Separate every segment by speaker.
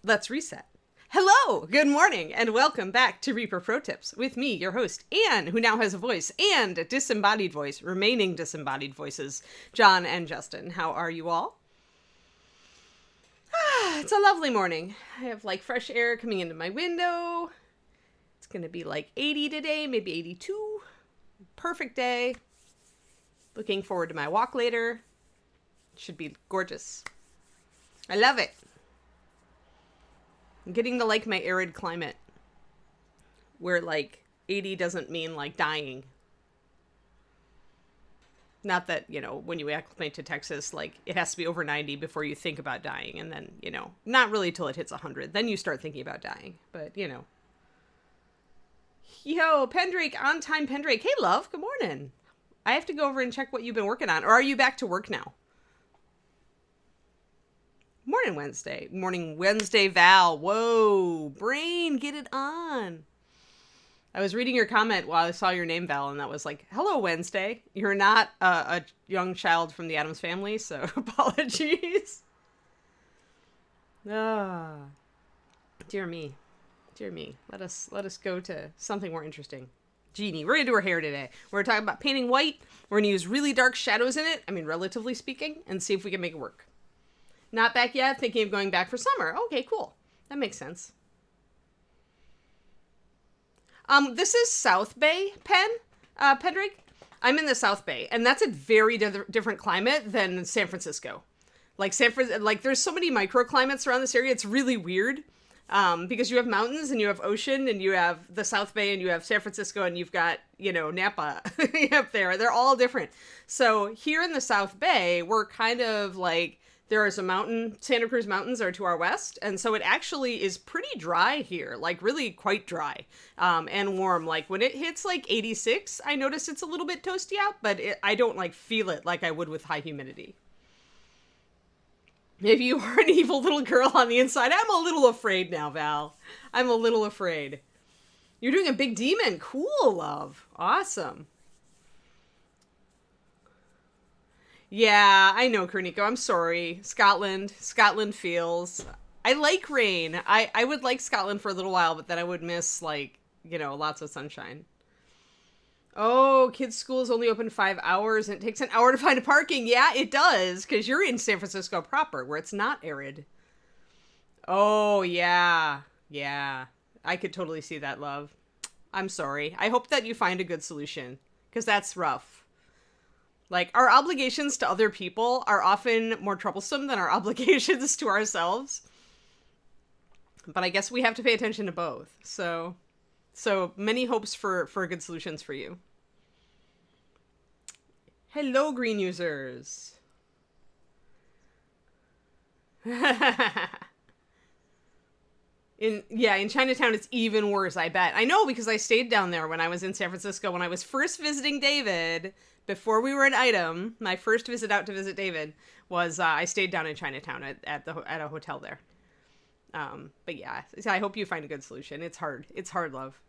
Speaker 1: Let's reset. Hello, good morning, and welcome back to Reaper Pro-Tips with me, your host, Anne, who now has a voice and a disembodied voice, remaining disembodied voices, John and Justin. How are you all? It's a lovely morning. I have like fresh air coming into my window. It's gonna be like 80 today, maybe 82. Perfect day. Looking forward to my walk later. Should be gorgeous. I love it. I'm getting to like my arid climate where like 80 doesn't mean like dying. Not that, when you acclimate to Texas, like it has to be over 90 before you think about dying. And then, not really till it hits 100. Then you start thinking about dying. But, Yo, Pendrake, on time Pendrake. Hey, love, good morning. I have to go over and check what you've been working on. Or are you back to work now? Morning Wednesday, Val. Whoa, brain, get it on. I was reading your comment while I saw your name, Val, and that was like, hello, Wednesday. You're not a young child from the Addams Family, so apologies. Dear me. Let us go to something more interesting. Genie, we're gonna do her hair today. We're talking about painting white. We're gonna use really dark shadows in it, relatively speaking, and see if we can make it work. Not back yet, thinking of going back for summer. Okay, cool. That makes sense. This is South Bay, Pendrake. I'm in the South Bay, and that's a very different climate than San Francisco. Like there's so many microclimates around this area. It's really weird, because you have mountains and you have ocean and you have the South Bay and you have San Francisco and you've got, Napa up there. They're all different. So here in the South Bay, we're kind of like, there is a mountain, Santa Cruz Mountains are to our west, and so it actually is pretty dry here, like really quite dry, and warm. Like when it hits like 86, I notice it's a little bit toasty out, but I don't like feel it like I would with high humidity. Maybe you are an evil little girl on the inside. I'm a little afraid now, Val. I'm a little afraid. You're doing a big demon. Cool, love. Awesome. Yeah, I know, Kerniko. I'm sorry. Scotland feels. I like rain. I would like Scotland for a little while, but then I would miss, lots of sunshine. Oh, kids' school is only open 5 hours, and it takes an hour to find a parking. Yeah, it does, because you're in San Francisco proper, where it's not arid. Oh, yeah. Yeah. I could totally see that, love. I'm sorry. I hope that you find a good solution, because that's rough. Like, our obligations to other people are often more troublesome than our obligations to ourselves. But I guess we have to pay attention to both. So many hopes for good solutions for you. Hello, green users. In Chinatown, it's even worse, I bet. I know, because I stayed down there when I was in San Francisco, when I was first visiting David. Before we were an item, my first visit out to visit David was, I stayed down in Chinatown at a hotel there. But yeah, I hope you find a good solution. It's hard, love.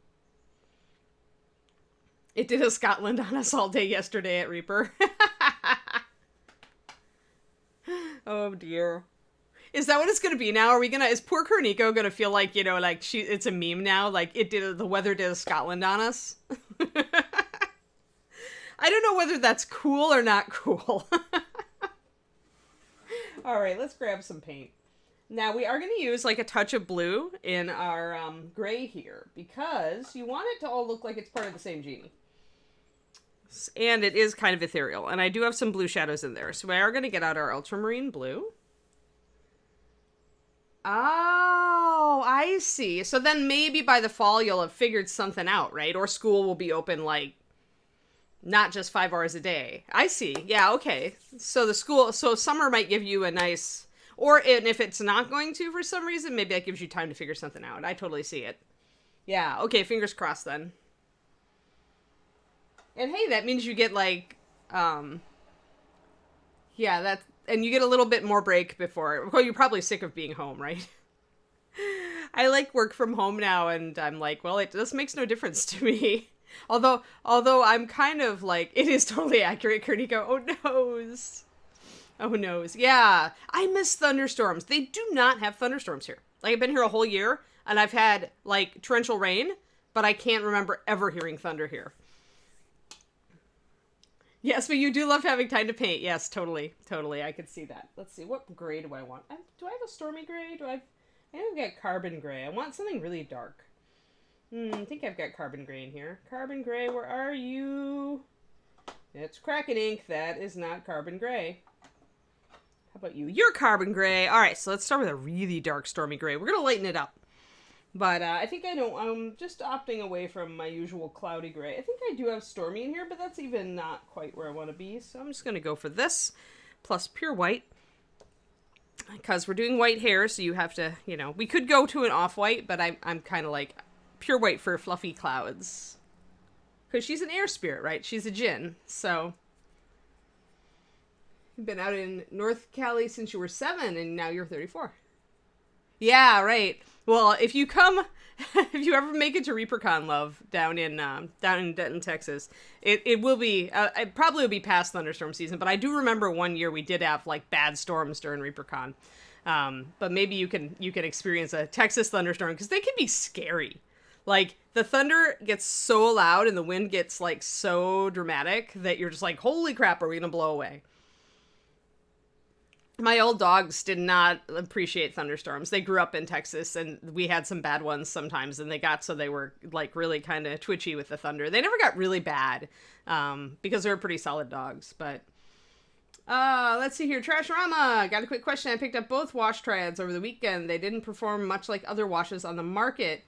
Speaker 1: It did a Scotland on us all day yesterday at Reaper. Oh dear. Is that what it's gonna be now? Is poor Kerniko gonna feel like, it's a meme now? Like the weather did a Scotland on us? I don't know whether that's cool or not cool. All right, let's grab some paint. Now, we are going to use like a touch of blue in our gray here, because you want it to all look like it's part of the same genie. And it is kind of ethereal, and I do have some blue shadows in there. So we are going to get out our ultramarine blue. Oh, I see. So then maybe by the fall you'll have figured something out, right? Or school will be open like not just 5 hours a day. I see. Yeah, okay. So summer might give you a nice, and if it's not going to for some reason, maybe that gives you time to figure something out. I totally see it. Yeah, okay, fingers crossed then. And hey, that means you get like, and you get a little bit more break before, well, you're probably sick of being home, right? I like work from home now, and I'm like, well, this makes no difference to me. Although I'm kind of like, it is totally accurate, Kerniko. Oh noes. Oh noes. Yeah. I miss thunderstorms. They do not have thunderstorms here. Like, I've been here a whole year and I've had like torrential rain, but I can't remember ever hearing thunder here. Yes, but you do love having time to paint. Yes, totally. Totally. I could see that. Let's see. What gray do I want? Do I have a stormy gray? I think I've got carbon gray. I want something really dark. I think I've got carbon gray in here. Carbon gray, where are you? It's Kraken ink. That is not carbon gray. How about you? You're carbon gray. All right, so let's start with a really dark stormy gray. We're going to lighten it up. But I think I'm just opting away from my usual cloudy gray. I think I do have stormy in here, but that's even not quite where I want to be. So I'm just going to go for this plus pure white. Because we're doing white hair, so you have to, we could go to an off-white, but I'm kind of like pure white for fluffy clouds. Because she's an air spirit, right? She's a djinn, so... You've been out in North Cali since you were 7, and now you're 34. Yeah, right. Well, if you ever make it to ReaperCon, love, down in Denton, Texas, it will be, it probably will be past thunderstorm season, but I do remember one year we did have like bad storms during ReaperCon. But maybe you can experience a Texas thunderstorm, because they can be scary. Like, the thunder gets so loud and the wind gets like so dramatic that you're just like, holy crap, are we gonna blow away? My old dogs did not appreciate thunderstorms. They grew up in Texas, and we had some bad ones sometimes, and they were like really kind of twitchy with the thunder. They never got really bad, because they were pretty solid dogs. But let's see here. Trashorama got a quick question. I picked up both wash triads over the weekend. They didn't perform much like other washes on the market.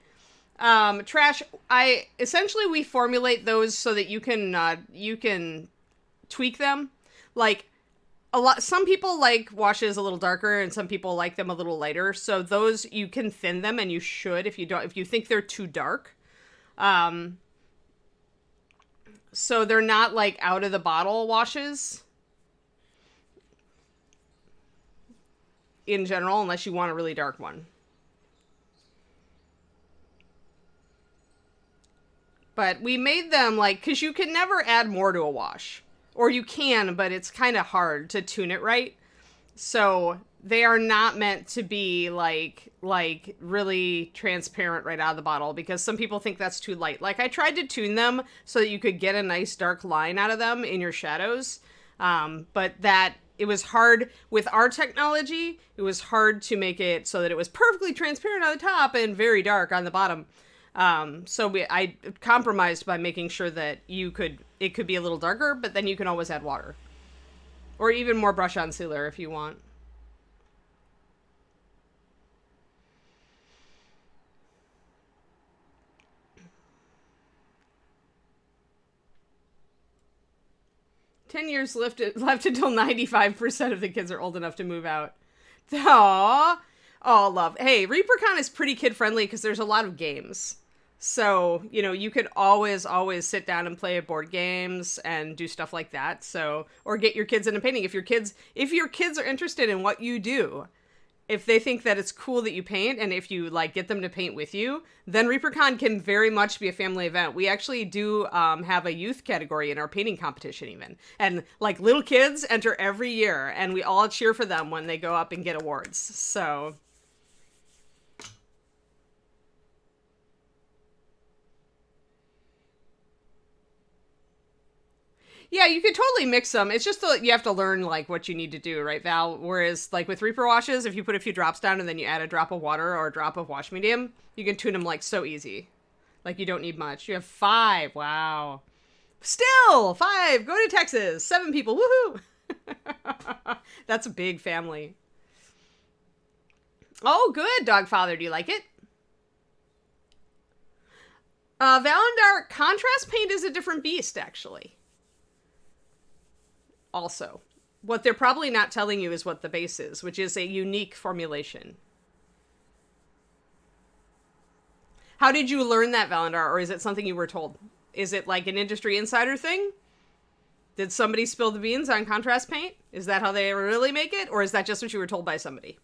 Speaker 1: Trash, we formulate those so that you can tweak them. Like, some people like washes a little darker, and some people like them a little lighter. So those, you can thin them, and you should if you think they're too dark. So they're not like out of the bottle washes in general, unless you want a really dark one. But we made them like, because you can never add more to a wash. Or you can, but it's kind of hard to tune it right. So they are not meant to be like really transparent right out of the bottle, because some people think that's too light. Like, I tried to tune them so that you could get a nice dark line out of them in your shadows. But it was hard with our technology. It was hard to make it so that it was perfectly transparent on the top and very dark on the bottom. So I compromised by making sure that it could be a little darker, but then you can always add water. Or even more brush on sealer if you want. "10 years left until 95% of the kids are old enough to move out." Aww. Oh, love. Hey, ReaperCon is pretty kid-friendly because there's a lot of games. So, you could always sit down and play board games and do stuff like that. So, or get your kids into painting. If your kids are interested in what you do, if they think that it's cool that you paint, and if you like get them to paint with you, then ReaperCon can very much be a family event. We actually do have a youth category in our painting competition even. And like, little kids enter every year, and we all cheer for them when they go up and get awards. So... Yeah, you could totally mix them. It's just you have to learn like what you need to do, right, Val? Whereas like with Reaper washes, if you put a few drops down and then you add a drop of water or a drop of wash medium, you can tune them like so easy. Like, you don't need much. You have 5. Wow. Still 5. Go to Texas. 7 people. Woohoo! That's a big family. Oh, good, Dogfather. Do you like it? Valendar, contrast paint is a different beast, actually. Also, what they're probably not telling you is what the base is, which is a unique formulation. How did you learn that, Valendar, or is it something you were told? Is it like an industry insider thing? Did somebody spill the beans on contrast paint? Is that how they really make it? Or is that just what you were told by somebody?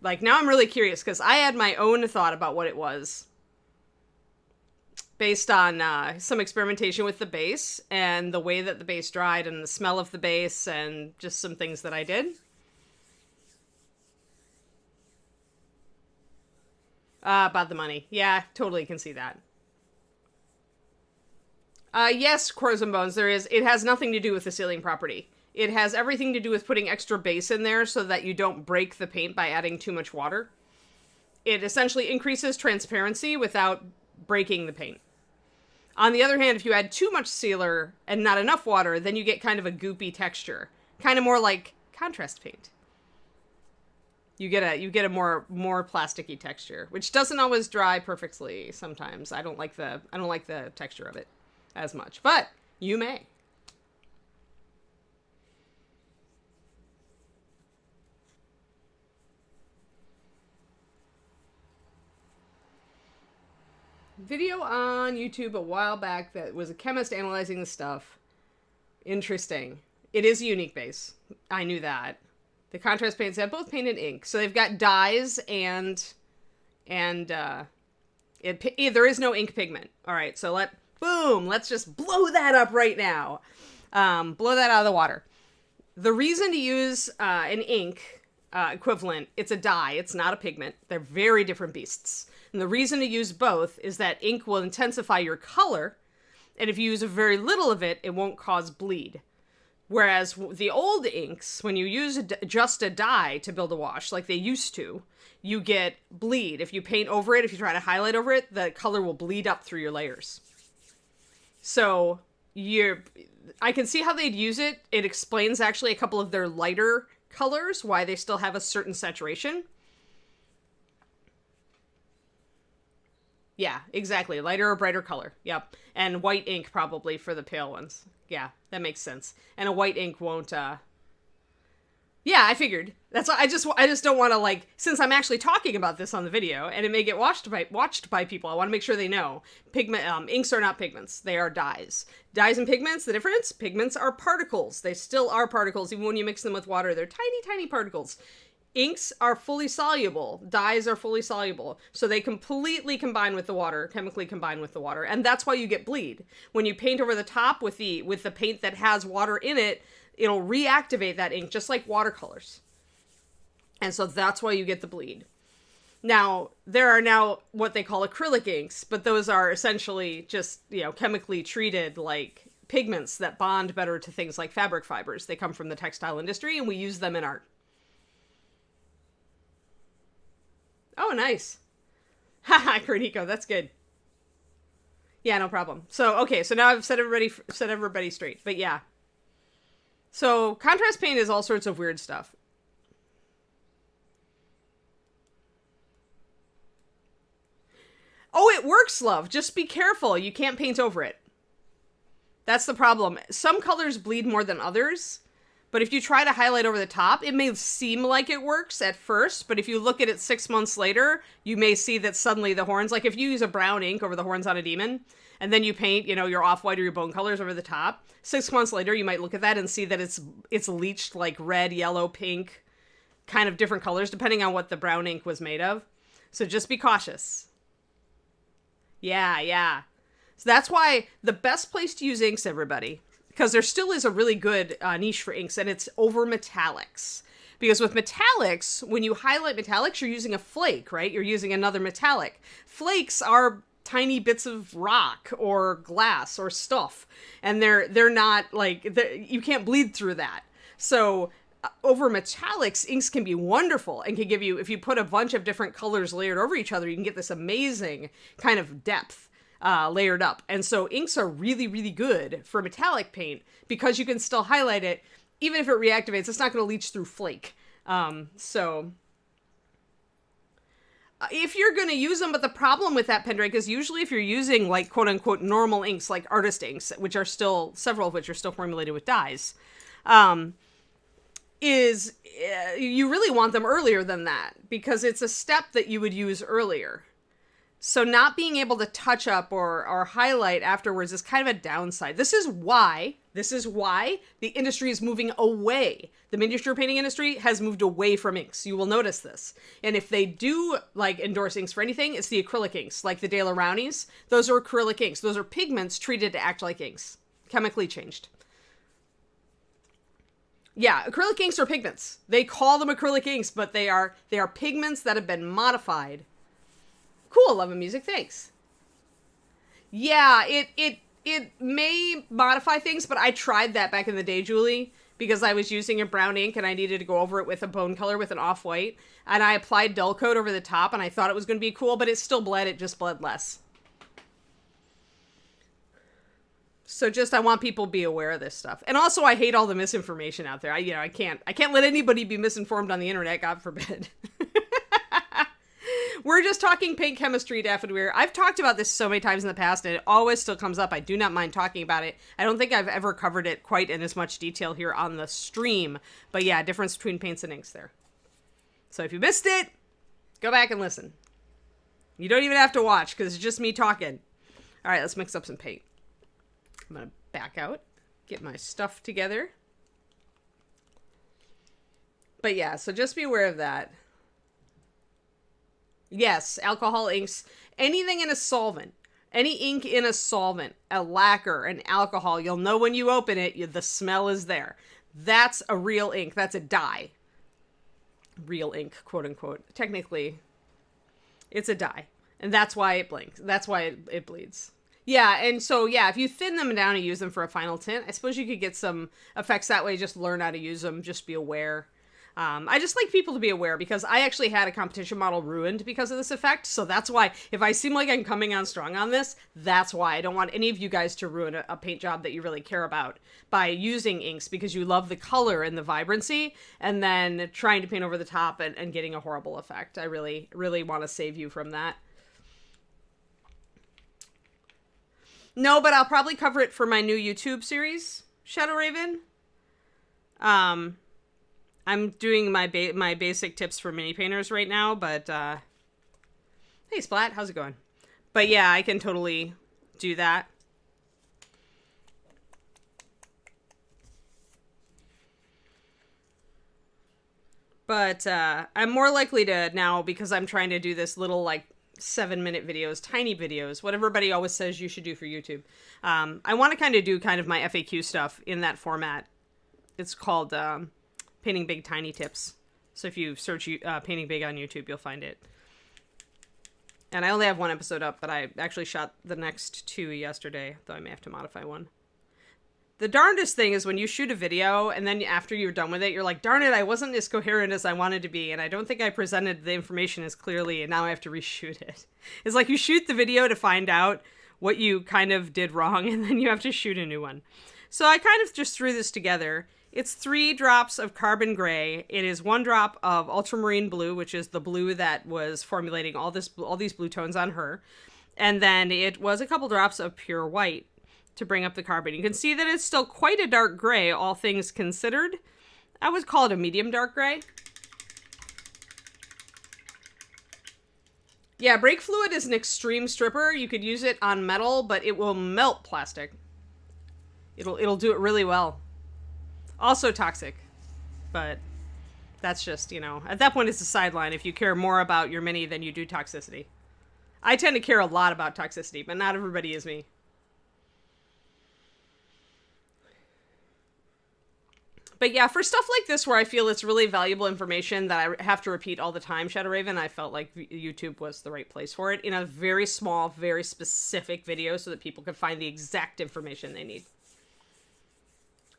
Speaker 1: Like, now I'm really curious, because I had my own thought about what it was. based on some experimentation with the base and the way that the base dried and the smell of the base and just some things that I did. About the money. Yeah, totally can see that. Yes, Cores and Bones, there is. It has nothing to do with the sealing property. It has everything to do with putting extra base in there so that you don't break the paint by adding too much water. It essentially increases transparency without breaking the paint. On the other hand, if you add too much sealer and not enough water, then you get kind of a goopy texture. Kind of more like contrast paint. You get a more plasticky texture, which doesn't always dry perfectly sometimes. I don't like the texture of it as much, but you may. Video on YouTube a while back that was a chemist analyzing the stuff. Interesting. It is a unique base. I knew that. The contrast paints have both paint and ink. So they've got dyes and there is no ink pigment. All right, so let's just blow that up right now. Blow that out of the water. The reason to use an ink equivalent, it's a dye, it's not a pigment. They're very different beasts. And the reason to use both is that ink will intensify your color, and if you use very little of it, it won't cause bleed. Whereas the old inks, when you use just a dye to build a wash, like they used to, you get bleed. If you paint over it, if you try to highlight over it, the color will bleed up through your layers. So I can see how they'd use it. It explains actually a couple of their lighter colors, why they still have a certain saturation. Yeah, exactly. Lighter or brighter color. Yep. And white ink probably for the pale ones. Yeah, that makes sense. And a white ink won't, Yeah, I figured. That's why I just don't want to, since I'm actually talking about this on the video, and it may get watched by people, I want to make sure they know. Inks are not pigments. They are dyes. Dyes and pigments, the difference? Pigments are particles. They still are particles, even when you mix them with water. They're tiny, tiny particles. Inks are fully soluble. Dyes are fully soluble. So they completely combine with the water, chemically combine with the water. And that's why you get bleed. When you paint over the top with the paint that has water in it, it'll reactivate that ink just like watercolors. And so that's why you get the bleed. Now, there are now what they call acrylic inks, but those are essentially just, chemically treated like pigments that bond better to things like fabric fibers. They come from the textile industry and we use them in art. Oh, nice. Haha, Cornico, that's good. Yeah, no problem. So, okay, so now I've set everybody straight. But yeah. So, contrast paint is all sorts of weird stuff. Oh, it works, love. Just be careful. You can't paint over it. That's the problem. Some colors bleed more than others. But if you try to highlight over the top, it may seem like it works at first, but if you look at it 6 months later, you may see that suddenly the horns, like if you use a brown ink over the horns on a demon, and then you paint, your off-white or your bone colors over the top, 6 months later, you might look at that and see that it's leached like red, yellow, pink, kind of different colors, depending on what the brown ink was made of. So just be cautious. Yeah. So that's why the best place to use inks, everybody, because there still is a really good niche for inks, and it's over metallics. Because with metallics, when you highlight metallics, you're using a flake, right? You're using another metallic. Flakes are tiny bits of rock or glass or stuff, and they're not you can't bleed through that. So over metallics, inks can be wonderful and can give you, if you put a bunch of different colors layered over each other, you can get this amazing kind of depth. Layered up. And so inks are really, really good for metallic paint because you can still highlight it. Even if it reactivates, it's not going to leach through flake. So if you're going to use them, but the problem with that, Pendrake, is usually if you're using quote unquote normal inks, like artist inks, which are still, several of which are still formulated with dyes, you really want them earlier than that because it's a step that you would use earlier. So not being able to touch up or highlight afterwards is kind of a downside. This is why the industry is moving away. The miniature painting industry has moved away from inks. You will notice this. And if they do like endorse inks for anything, it's the acrylic inks, like the De La Rowney's. Those are acrylic inks. Those are pigments treated to act like inks, chemically changed. Yeah, acrylic inks are pigments. They call them acrylic inks, but they are pigments that have been modified. Cool, love and music, thanks. Yeah, it may modify things, but I tried that back in the day, Julie, because I was using a brown ink and I needed to go over it with a bone color with an off-white, and I applied dull coat over the top, and I thought it was going to be cool, but it still bled, it just bled less. So I want people to be aware of this stuff. And also, I hate all the misinformation out there. I can't let anybody be misinformed on the internet, God forbid. We're just talking paint chemistry, Daffodweir. I've talked about this so many times in the past, and it always still comes up. I do not mind talking about it. I don't think I've ever covered it quite in as much detail here on the stream. But yeah, difference between paints and inks there. So if you missed it, go back and listen. You don't even have to watch, because it's just me talking. All right, let's mix up some paint. I'm going to back out, get my stuff together. But yeah, so just be aware of that. Yes, alcohol inks, anything in a solvent, any ink in a solvent, a lacquer, an alcohol, you'll know when you open it, the smell is there. That's a real ink. That's a dye. Real ink, quote unquote. Technically, it's a dye. And that's why it blinks. That's why it bleeds. Yeah, and so, yeah, if you thin them down and use them for a final tint, I suppose you could get some effects that way. Just learn how to use them. Just be aware. I just like people to be aware, because I actually had a competition model ruined because of this effect. So that's why, if I seem like I'm coming on strong on this, that's why I don't want any of you guys to ruin a paint job that you really care about by using inks, because you love the color and the vibrancy, and then trying to paint over the top and getting a horrible effect. I really, really want to save you from that. No, but I'll probably cover it for my new YouTube series, Shadow Raven. I'm doing my basic tips for mini painters right now, but, hey, Splat, how's it going? But yeah, I can totally do that. But, I'm more likely to now, because I'm trying to do this little, like, 7-minute videos, tiny videos, what everybody always says you should do for YouTube. I want to do my FAQ stuff in that format. It's called, Painting Big Tiny Tips. So if you search Painting Big on YouTube, you'll find it. And I only have one episode up, but I actually shot the next 2 yesterday, though I may have to modify one. The darndest thing is when you shoot a video, and then after you're done with it, you're like, darn it, I wasn't as coherent as I wanted to be, and I don't think I presented the information as clearly, and now I have to reshoot it. It's like you shoot the video to find out what you kind of did wrong, and then you have to shoot a new one. So I kind of just threw this together. It's 3 drops of carbon gray. It is 1 drop of ultramarine blue, which is the blue that was formulating all these blue tones on her. And then it was a couple drops of pure white to bring up the carbon. You can see that it's still quite a dark gray, all things considered. I would call it a medium dark gray. Yeah, brake fluid is an extreme stripper. You could use it on metal, but it will melt plastic. It'll do it really well. Also toxic, but that's just, at that point it's a sideline if you care more about your mini than you do toxicity. I tend to care a lot about toxicity, but not everybody is me. But yeah, for stuff like this where I feel it's really valuable information that I have to repeat all the time, Shadow Raven, I felt like YouTube was the right place for it in a very small, very specific video so that people could find the exact information they need.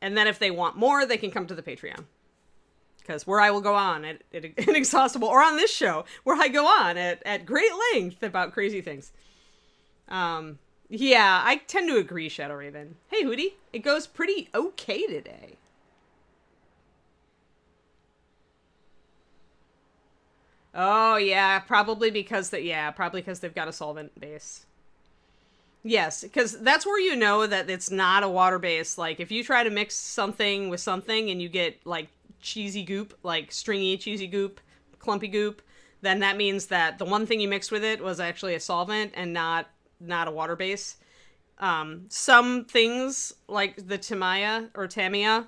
Speaker 1: And then if they want more, they can come to the Patreon. Because where I will go on at inexhaustible, or on this show, where I go on at great length about crazy things. Yeah, I tend to agree, Shadow Raven. Hey, Hootie, it goes pretty okay today. Oh, yeah, probably because they've got a solvent base. Yes, because that's where you know that it's not a water base. Like, if you try to mix something with something and you get, like, cheesy goop, like stringy cheesy goop, clumpy goop, then that means that the one thing you mixed with it was actually a solvent and not a water base. Some things like the Tamiya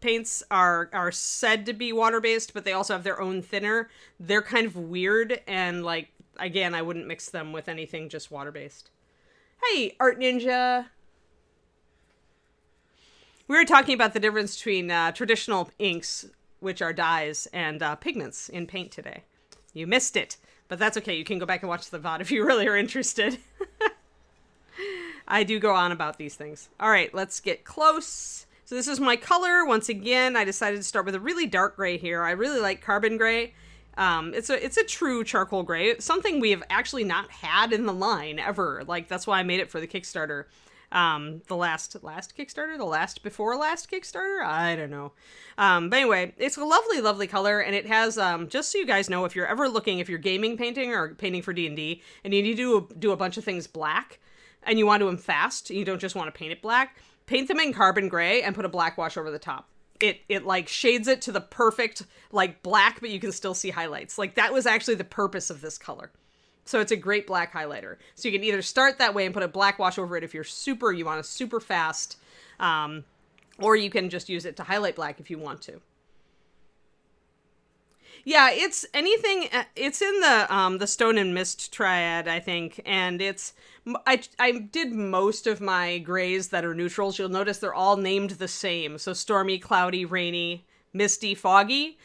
Speaker 1: paints are said to be water based, but they also have their own thinner. They're kind of weird, and like, again, I wouldn't mix them with anything just water based. Hey, Art Ninja. We were talking about the difference between traditional inks, which are dyes, and pigments in paint today. You missed it, but that's okay. You can go back and watch the VOD if you really are interested. I do go on about these things. All right, let's get close. So this is my color. Once again, I decided to start with a really dark gray here. I really like carbon gray. It's a true charcoal gray, something we have actually not had in the line ever. Like, that's why I made it for the Kickstarter. The last Kickstarter? The last before last Kickstarter? I don't know. But anyway, it's a lovely, lovely color, and it has, just so you guys know, if you're ever looking, if you're gaming painting or painting for D&D, and you need to do a bunch of things black, and you want to do them fast, you don't just want to paint it black, paint them in carbon gray and put a black wash over the top. It like shades it to the perfect, like, black, but you can still see highlights. Like, that was actually the purpose of this color. So it's a great black highlighter. So you can either start that way and put a black wash over it if you want a super fast, or you can just use it to highlight black if you want to. Yeah, it's in the Stone and Mist triad, I think, and I did most of my grays that are neutrals. You'll notice they're all named the same. So stormy, cloudy, rainy, misty, foggy.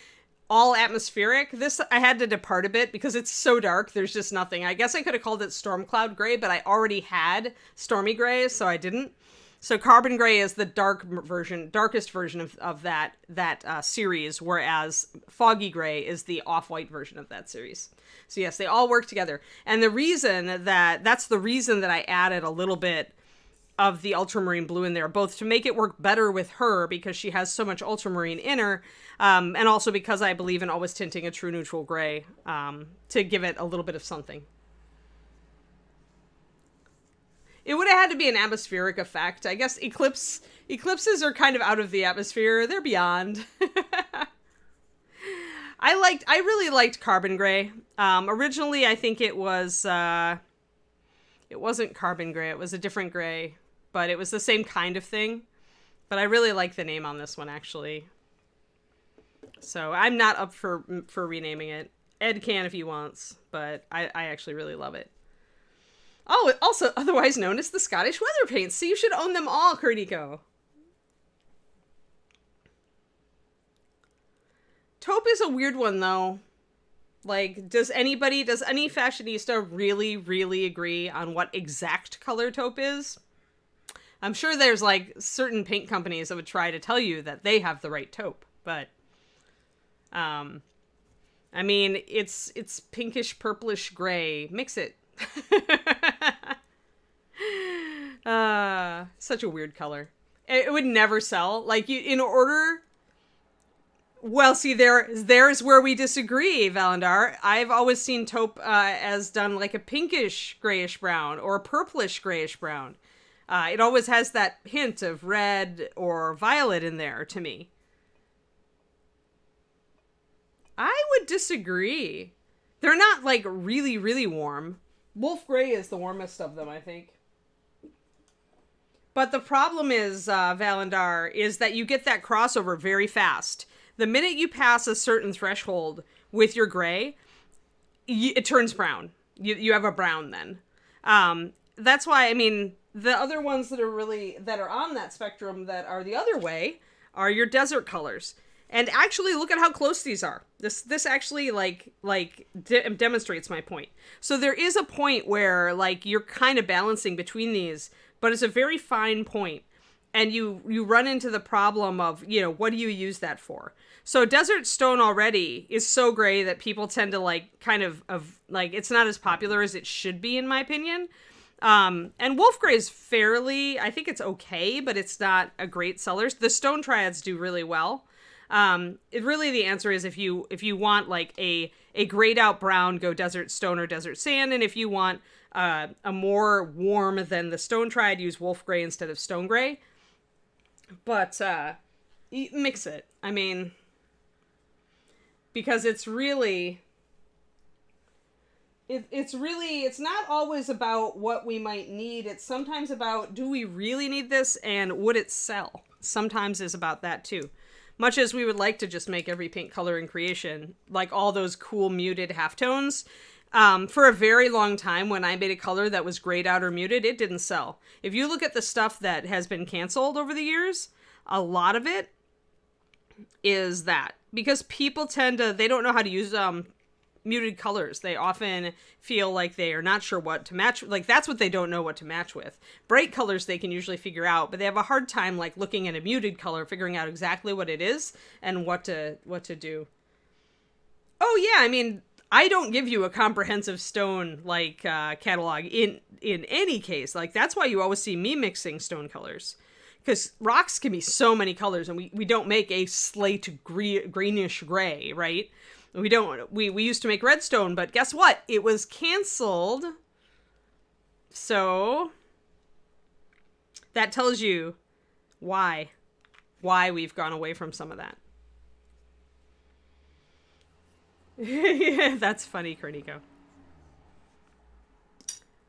Speaker 1: All atmospheric. This, I had to depart a bit because it's so dark. There's just nothing. I guess I could have called it storm cloud gray, but I already had stormy gray, so I didn't. So carbon gray is the darkest version of that series, whereas foggy gray is the off-white version of that series. So yes, they all work together. And that's the reason that I added a little bit of the ultramarine blue in there, both to make it work better with her because she has so much ultramarine in her, and also because I believe in always tinting a true neutral gray, to give it a little bit of something. It would have had to be an atmospheric effect. I guess eclipses are kind of out of the atmosphere. They're beyond. I really liked carbon gray. Originally, I think it wasn't carbon gray. It was a different gray, but it was the same kind of thing. But I really like the name on this one, actually. So I'm not up for renaming it. Ed can if he wants, but I actually really love it. Oh, also otherwise known as the Scottish Weather Paints. So you should own them all, Kurtiko. Taupe is a weird one, though. Like, does any fashionista really, really agree on what exact color taupe is? I'm sure there's, like, certain paint companies that would try to tell you that they have the right taupe, but, I mean, it's pinkish, purplish gray. Mix it. Such a weird color. It would never sell. Like, well, see, there's where we disagree, Valandar. I've always seen taupe as done like a pinkish grayish brown or a purplish grayish brown. It always has that hint of red or violet in there to me. I would disagree. They're not like really, really warm. Wolf gray is the warmest of them, I think. But the problem is, Valandar, is that you get that crossover very fast. The minute you pass a certain threshold with your gray, it turns brown. You have a brown then. That's why, I mean, the other ones that are on that spectrum that are the other way are your desert colors. And actually, look at how close these are. This actually demonstrates my point. So there is a point where like you're kind of balancing between these, but it's a very fine point. And you run into the problem of, what do you use that for? So desert stone already is so gray that people tend to like kind of it's not as popular as it should be, in my opinion. And wolf gray is I think it's okay, but it's not a great seller. The stone triads do really well. The answer is if you want like a grayed out brown, go desert stone or desert sand. And if you want a more warm than the stone triad, use wolf gray instead of stone gray. But mix it. I mean, because it's really it's not always about what we might need. It's sometimes about, do we really need this and would it sell? Sometimes is about that too. Much as we would like to just make every paint color in creation, like all those cool muted halftones, for a very long time when I made a color that was grayed out or muted, it didn't sell. If you look at the stuff that has been canceled over the years, a lot of it is that. Because people they don't know how to use muted colors. They often feel like they are not sure what to match. Like, that's what they don't know what to match with. Bright colors they can usually figure out, but they have a hard time, like, looking at a muted color, figuring out exactly what it is and what to do. Oh yeah, I mean, I don't give you a comprehensive stone, like, catalog in any case. Like, that's why you always see me mixing stone colors. Because rocks can be so many colors, and we don't make a slate greenish gray, right? We used to make redstone, but guess what? It was canceled. So that tells you why we've gone away from some of that. Yeah, that's funny, Cornico.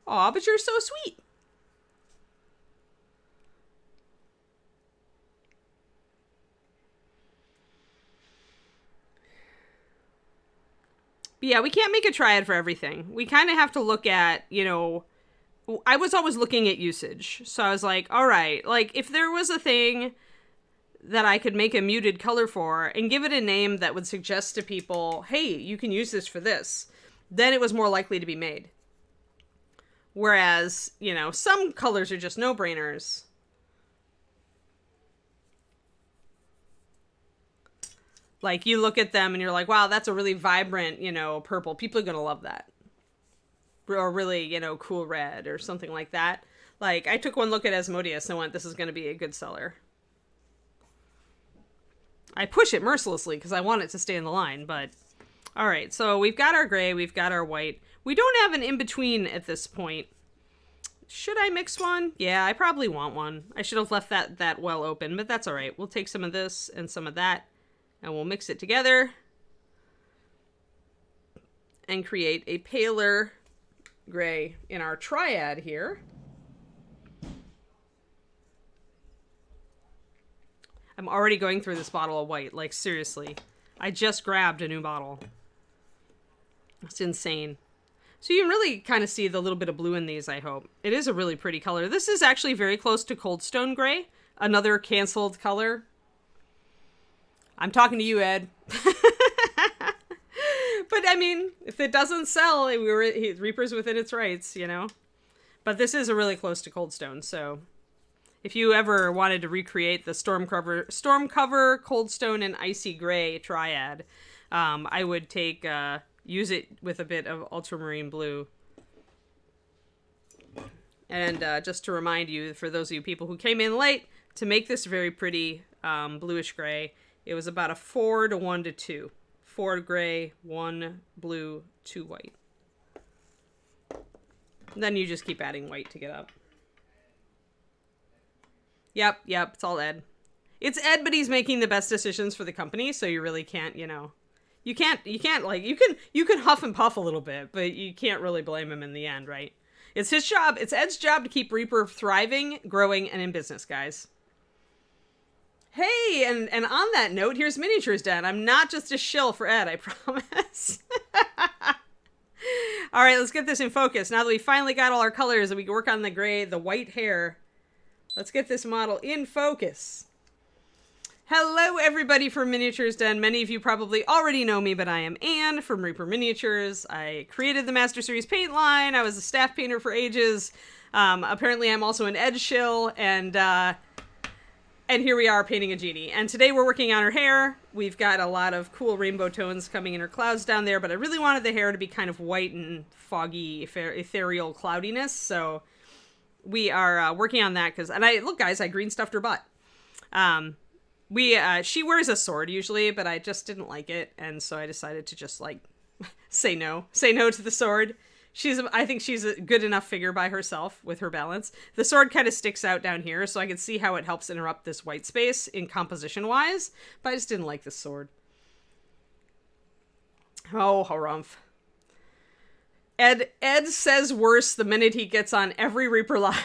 Speaker 1: Aw, but you're so sweet. But yeah, we can't make a triad for everything. We kind of have to look at, I was always looking at usage. So I was like, all right, like if there was a thing that I could make a muted color for and give it a name that would suggest to people, hey, you can use this for this, then it was more likely to be made. Whereas, some colors are just no-brainers. Like, you look at them and you're like, wow, that's a really vibrant, purple. People are going to love that. Or really, cool red or something like that. Like, I took one look at Asmodeus and went, this is going to be a good seller. I push it mercilessly because I want it to stay in the line, but... All right, so we've got our gray, we've got our white. We don't have an in-between at this point. Should I mix one? Yeah, I probably want one. I should have left that well open, but that's all right. We'll take some of this and some of that. And we'll mix it together and create a paler gray in our triad here. I'm already going through this bottle of white. Like, seriously. I just grabbed a new bottle. It's insane. So you can really kind of see the little bit of blue in these, I hope. It is a really pretty color. This is actually very close to Coldstone Gray, another canceled color. I'm talking to you, Ed. But I mean, if it doesn't sell, Reaper's within its rights, But this is a really close to Coldstone, so if you ever wanted to recreate the Stormcover, Coldstone, and Icy Gray triad, I would use it with a bit of ultramarine blue. And just to remind you, for those of you people who came in late, to make this very pretty bluish gray, it was about a 4 to 1 to 2. 4 gray, 1 blue, 2 white. And then you just keep adding white to get up. Yep, it's all Ed. It's Ed, but he's making the best decisions for the company, so you really can't, you can huff and puff a little bit, but you can't really blame him in the end, right? It's his job, it's Ed's job to keep Reaper thriving, growing, and in business, guys. Hey, and on that note, here's Miniatures Den. I'm not just a shill for Ed, I promise. All right, let's get this in focus. Now that we finally got all our colors and we can work on the white hair, let's get this model in focus. Hello, everybody from Miniatures Den. Many of you probably already know me, but I am Anne from Reaper Miniatures. I created the Master Series paint line. I was a staff painter for ages. Apparently, I'm also an Ed shill, and here we are painting a genie. And today we're working on her hair. We've got a lot of cool rainbow tones coming in her clouds down there, but I really wanted the hair to be kind of white and foggy, ethereal cloudiness. So we are working on that look, guys, I green stuffed her butt. She wears a sword usually, but I just didn't like it. And so I decided to just say no to the sword. I think she's a good enough figure by herself with her balance. The sword kind of sticks out down here, so I can see how it helps interrupt this white space in composition-wise, but I just didn't like the sword. Oh, harumph. Ed says worse the minute he gets on every Reaper Live.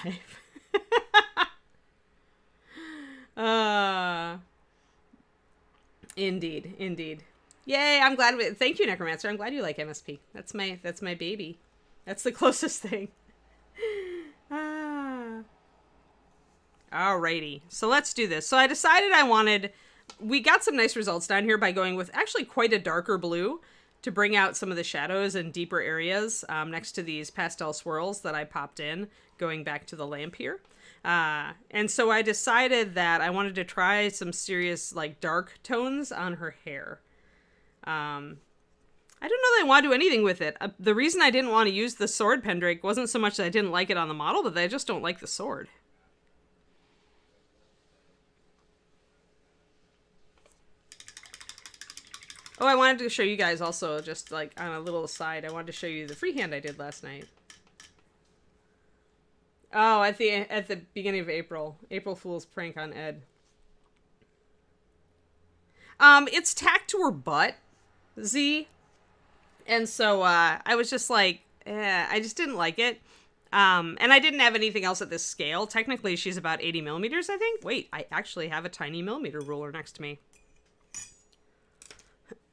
Speaker 1: Indeed. Yay, I'm glad. Thank you, Necromancer. I'm glad you like MSP. That's my baby. That's the closest thing. Alrighty, so let's do this. So I decided we got some nice results down here by going with actually quite a darker blue to bring out some of the shadows and deeper areas next to these pastel swirls that I popped in, going back to the lamp here. And so I decided that I wanted to try some serious, like, dark tones on her hair. I don't know that I want to do anything with it. The reason I didn't want to use the sword pendrake wasn't so much that I didn't like it on the model, but that I just don't like the sword. Oh, I wanted to show you guys also, just like on a little aside, I wanted to show you the freehand I did last night. Oh, at the beginning of April. April Fool's prank on Ed. It's tacked to her butt, Z. And so, I was just like, I just didn't like it. And I didn't have anything else at this scale. Technically, she's about 80 millimeters, I think. Wait, I actually have a tiny millimeter ruler next to me.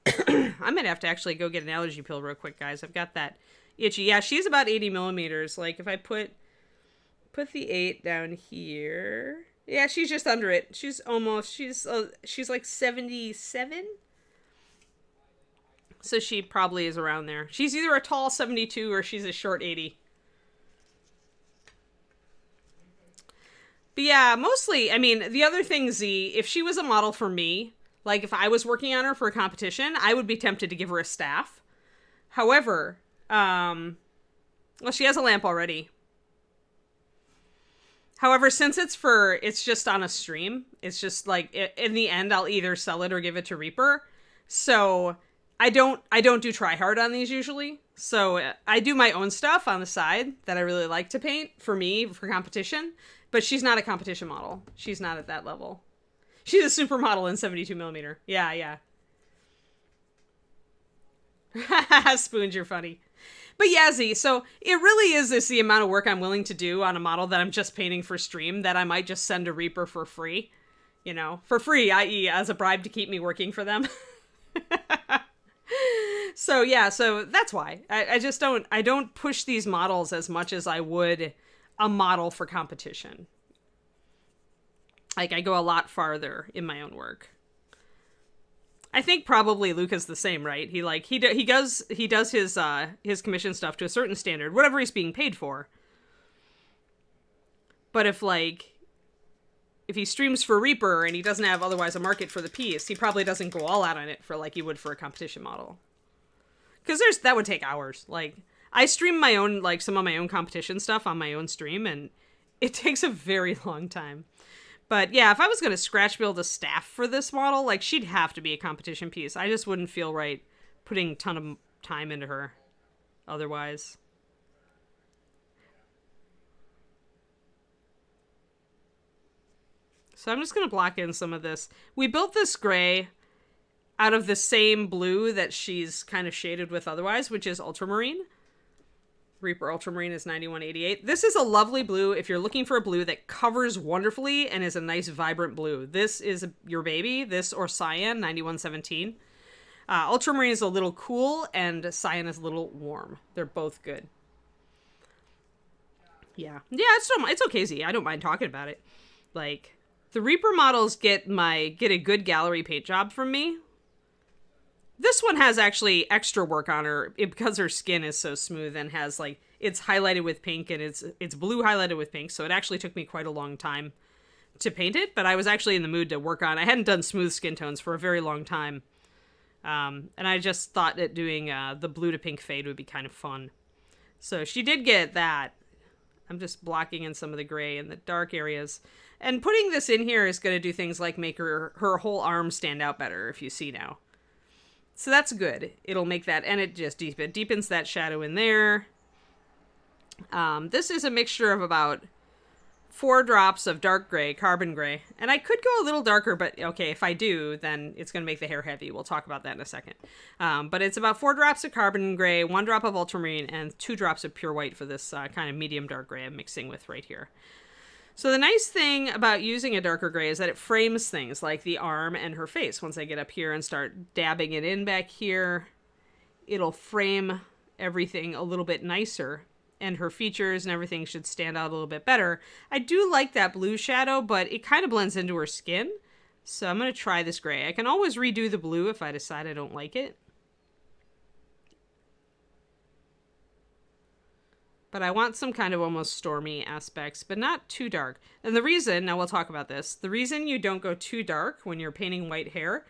Speaker 1: I might have to actually go get an allergy pill real quick, guys. I've got that itchy. Yeah, she's about 80 millimeters. Like, if I put the 8 down here. Yeah, she's just under it. She's like 77. So she probably is around there. She's either a tall 72 or she's a short 80. But yeah, mostly, I mean, the other thing, Z, if she was a model for me, like if I was working on her for a competition, I would be tempted to give her a staff. However, well, she has a lamp already. However, since it's just on a stream, it's just like, in the end, I'll either sell it or give it to Reaper. So I don't do try hard on these usually. So I do my own stuff on the side that I really like to paint for me, for competition. But she's not a competition model. She's not at that level. She's a supermodel in 72 millimeter. Yeah. Spoons, you're funny. But yeah, Z, so it really is the amount of work I'm willing to do on a model that I'm just painting for stream that I might just send to Reaper for free. You know, for free, i.e. as a bribe to keep me working for them. So yeah, so that's why. I don't push these models as much as I would a model for competition. Like, I go a lot farther in my own work. I think probably Luca's the same, right? He does his commission stuff to a certain standard, whatever he's being paid for. But if he streams for Reaper and he doesn't have otherwise a market for the piece, he probably doesn't go all out on it for like he would for a competition model. Because that would take hours. Like, I stream my own, like, some of my own competition stuff on my own stream, and it takes a very long time. But yeah, if I was going to scratch build a staff for this model, like, she'd have to be a competition piece. I just wouldn't feel right putting a ton of time into her otherwise. So I'm just going to block in some of this. We built this gray out of the same blue that she's kind of shaded with otherwise, which is ultramarine. Reaper Ultramarine is 9188. This is a lovely blue if you're looking for a blue that covers wonderfully and is a nice vibrant blue. This is your baby. This or Cyan, 9117. Ultramarine is a little cool and Cyan is a little warm. They're both good. Yeah, it's okay, Z. I don't mind talking about it. Like, the Reaper models get a good gallery paint job from me. This one has actually extra work on her because her skin is so smooth and has, like, it's highlighted with pink and it's blue highlighted with pink. So it actually took me quite a long time to paint it, but I was actually in the mood to work on. I hadn't done smooth skin tones for a very long time. And I just thought that doing the blue to pink fade would be kind of fun. So she did get that. I'm just blocking in some of the gray and the dark areas. And putting this in here is going to do things like make her whole arm stand out better, if you see now. So that's good. It'll make that, and it just deepens that shadow in there. This is a mixture of about 4 drops of dark gray, carbon gray. And I could go a little darker, but okay, if I do, then it's going to make the hair heavy. We'll talk about that in a second. But it's about 4 drops of carbon gray, 1 drop of ultramarine, and 2 drops of pure white for this kind of medium dark gray I'm mixing with right here. So the nice thing about using a darker gray is that it frames things like the arm and her face. Once I get up here and start dabbing it in back here, it'll frame everything a little bit nicer. And her features and everything should stand out a little bit better. I do like that blue shadow, but it kind of blends into her skin. So I'm going to try this gray. I can always redo the blue if I decide I don't like it. But I want some kind of almost stormy aspects, but not too dark. And the reason, now we'll talk about this, the reason you don't go too dark when you're painting white hair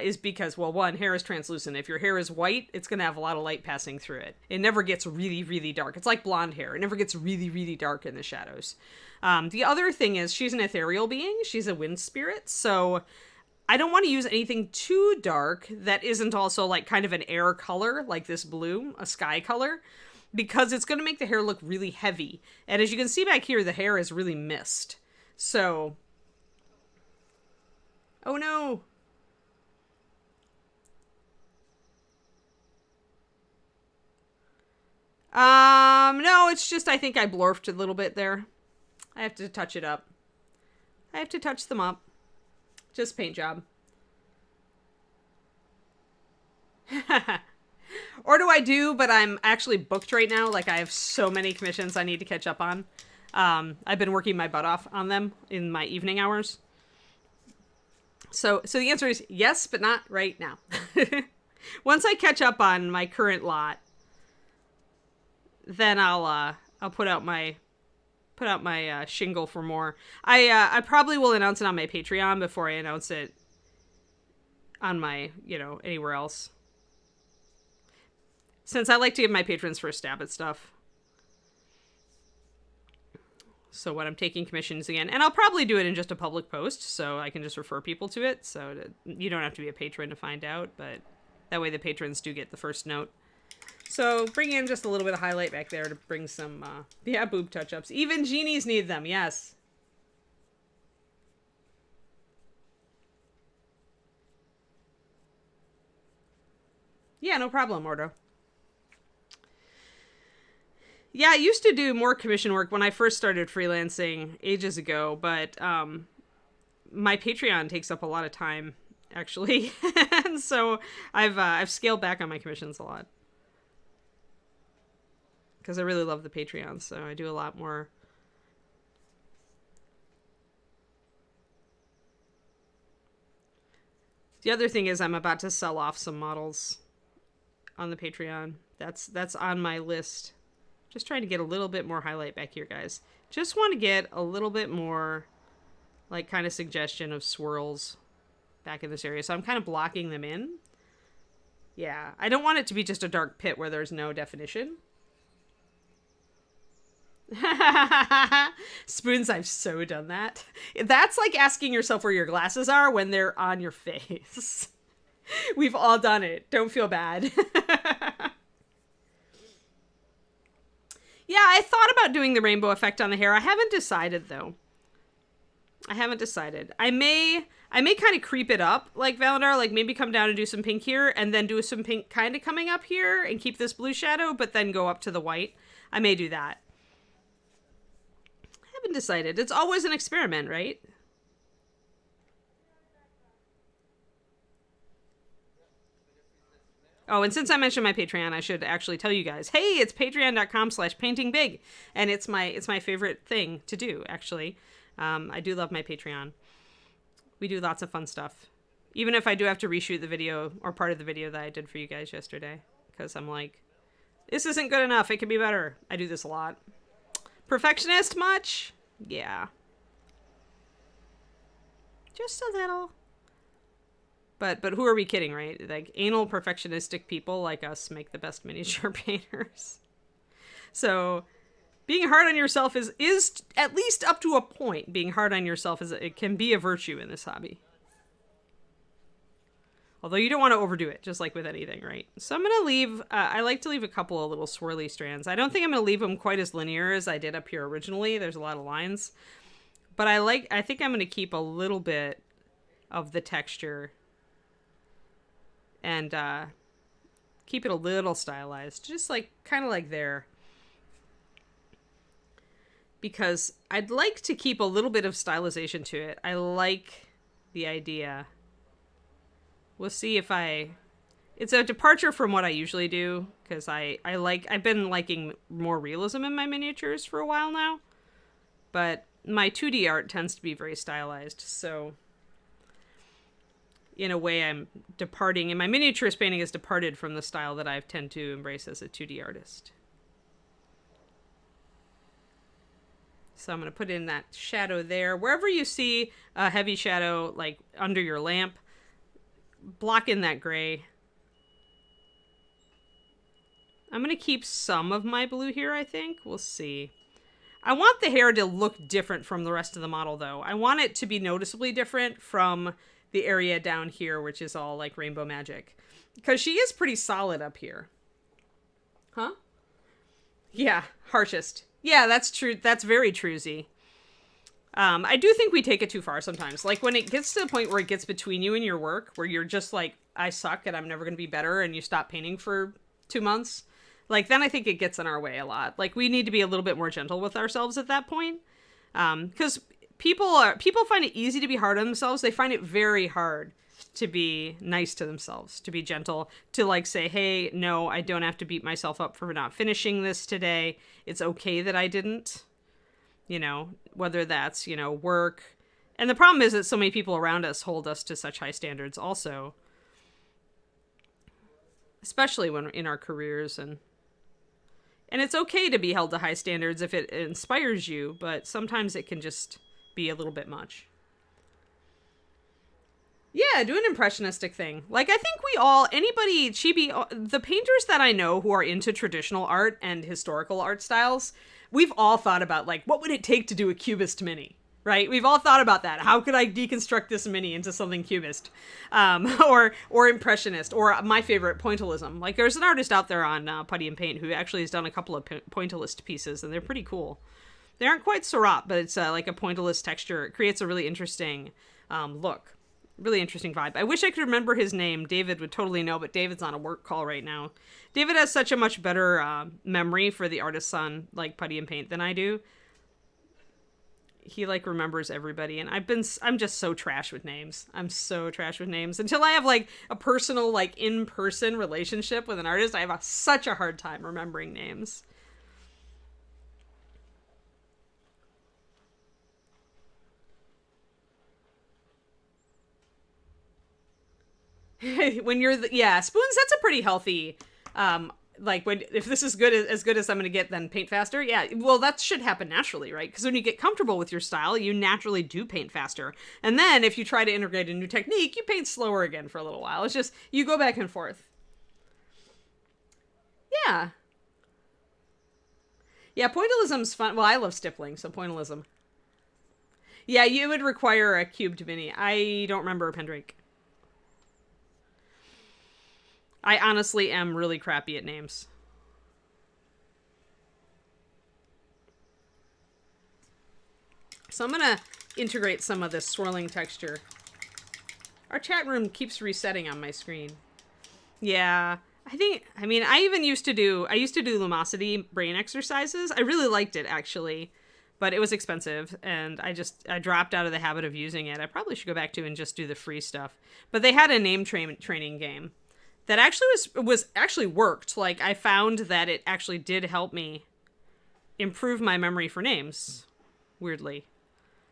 Speaker 1: is because, well, one, hair is translucent. If your hair is white, it's going to have a lot of light passing through it. It never gets really, really dark. It's like blonde hair. It never gets really, really dark in the shadows. The other thing is she's an ethereal being. She's a wind spirit. So I don't want to use anything too dark that isn't also like kind of an air color, like this blue, a sky color, because it's going to make the hair look really heavy. And as you can see back here, the hair is really mist. So, oh no. No, it's just, I think I blorfed a little bit there. I have to touch it up. I have to touch them up. Just paint job. Or do I do, but I'm actually booked right now. Like I have so many commissions I need to catch up on. I've been working my butt off on them in my evening hours. So the answer is yes, but not right now. Once I catch up on my current lot, then I'll put out my shingle for more. I probably will announce it on my Patreon before I announce it on my, anywhere else. Since I like to give my patrons first stab at stuff. So when I'm taking commissions again, and I'll probably do it in just a public post, so I can just refer people to it. So you don't have to be a patron to find out, but that way the patrons do get the first note. So bring in just a little bit of highlight back there to bring some, boob touch-ups. Even genies need them, yes. Yeah, no problem, Ordo. Yeah, I used to do more commission work when I first started freelancing ages ago, but my Patreon takes up a lot of time, actually. And so I've scaled back on my commissions a lot. Because I really love the Patreon, so I do a lot more. The other thing is I'm about to sell off some models on the Patreon. That's on my list. Just trying to get a little bit more highlight back here, guys. Just want to get a little bit more, like, kind of suggestion of swirls back in this area. So I'm kind of blocking them in. Yeah, I don't want it to be just a dark pit where there's no definition. Spoons, I've so done that. That's like asking yourself where your glasses are when they're on your face. We've all done it. Don't feel bad. Yeah, I thought about doing the rainbow effect on the hair. I haven't decided, though. I haven't decided. I may kind of creep it up like Valandar, like maybe come down and do some pink here and then do some pink kind of coming up here and keep this blue shadow, but then go up to the white. I may do that. I haven't decided. It's always an experiment, right? Oh, and since I mentioned my Patreon, I should actually tell you guys, hey, it's patreon.com/paintingbig. And it's my favorite thing to do, actually. I do love my Patreon. We do lots of fun stuff. Even if I do have to reshoot the video or part of the video that I did for you guys yesterday. Because I'm like, this isn't good enough. It could be better. I do this a lot. Perfectionist much? Yeah. Just a little. But who are we kidding, right? Like, anal perfectionistic people like us make the best miniature painters. So, being hard on yourself is at least up to a point. Being hard on yourself it can be a virtue in this hobby. Although you don't want to overdo it, just like with anything, right? So I'm going to leave, I like to leave a couple of little swirly strands. I don't think I'm going to leave them quite as linear as I did up here originally. There's a lot of lines. But I think I'm going to keep a little bit of the texture and keep it a little stylized, just like, kind of like there. Because I'd like to keep a little bit of stylization to it. I like the idea. We'll see if it's a departure from what I usually do, because I've been liking more realism in my miniatures for a while now, but my 2D art tends to be very stylized, so in a way I'm departing, and my miniaturist painting has departed from the style that I tend to embrace as a 2D artist. So I'm going to put in that shadow there. Wherever you see a heavy shadow, like under your lamp, block in that gray. I'm going to keep some of my blue here, I think. We'll see. I want the hair to look different from the rest of the model, though. I want it to be noticeably different from the area down here, which is all like rainbow magic. Because she is pretty solid up here. Huh? Yeah, harshest. Yeah, that's true. That's very true, Z. I do think we take it too far sometimes. Like when it gets to the point where it gets between you and your work, where you're just like, I suck and I'm never going to be better, and you stop painting for 2 months. Like, then I think it gets in our way a lot. Like, we need to be a little bit more gentle with ourselves at that point. Because people find it easy to be hard on themselves. They find it very hard to be nice to themselves, to be gentle, to like say, hey, no, I don't have to beat myself up for not finishing this today. It's okay that I didn't, you know, whether that's, you know, work. And the problem is that so many people around us hold us to such high standards also, especially when in our careers. And it's okay to be held to high standards if it inspires you, but sometimes it can just be a little bit much. Yeah, do an impressionistic thing. Like, I think the painters that I know who are into traditional art and historical art styles, we've all thought about, like, what would it take to do a Cubist mini, right? We've all thought about that. How could I deconstruct this mini into something Cubist? Or Impressionist, or my favorite, Pointillism. Like, there's an artist out there on Putty and Paint who actually has done a couple of Pointillist pieces, and they're pretty cool. They aren't quite Seurat, but it's like a Pointillist texture. It creates a really interesting look. Really interesting vibe. I wish I could remember his name. David would totally know, but David's on a work call right now. David has such a much better memory for the artists on like Putty and Paint than I do. He like remembers everybody, and I'm just so trash with names. I'm so trash with names. Until I have like a personal, like in-person relationship with an artist, I have such a hard time remembering names. When you're spoons, that's a pretty healthy like if this is as good as I'm gonna get, then paint faster. Yeah, well, that should happen naturally, right? Because when you get comfortable with your style, you naturally do paint faster, and then if you try to integrate a new technique, you paint slower again for a little while. It's just you go back and forth. Yeah, Pointillism's fun. Well, I love stippling, so Pointillism. Yeah, you would require a cubed mini. I don't remember Pendrake. I honestly am really crappy at names. So I'm going to integrate some of this swirling texture. Our chat room keeps resetting on my screen. Yeah, I even used to do Lumosity brain exercises. I really liked it, actually, but it was expensive, and I dropped out of the habit of using it. I probably should go back to and just do the free stuff. But they had a name training game that actually was actually worked. Like, I found that it actually did help me improve my memory for names, weirdly.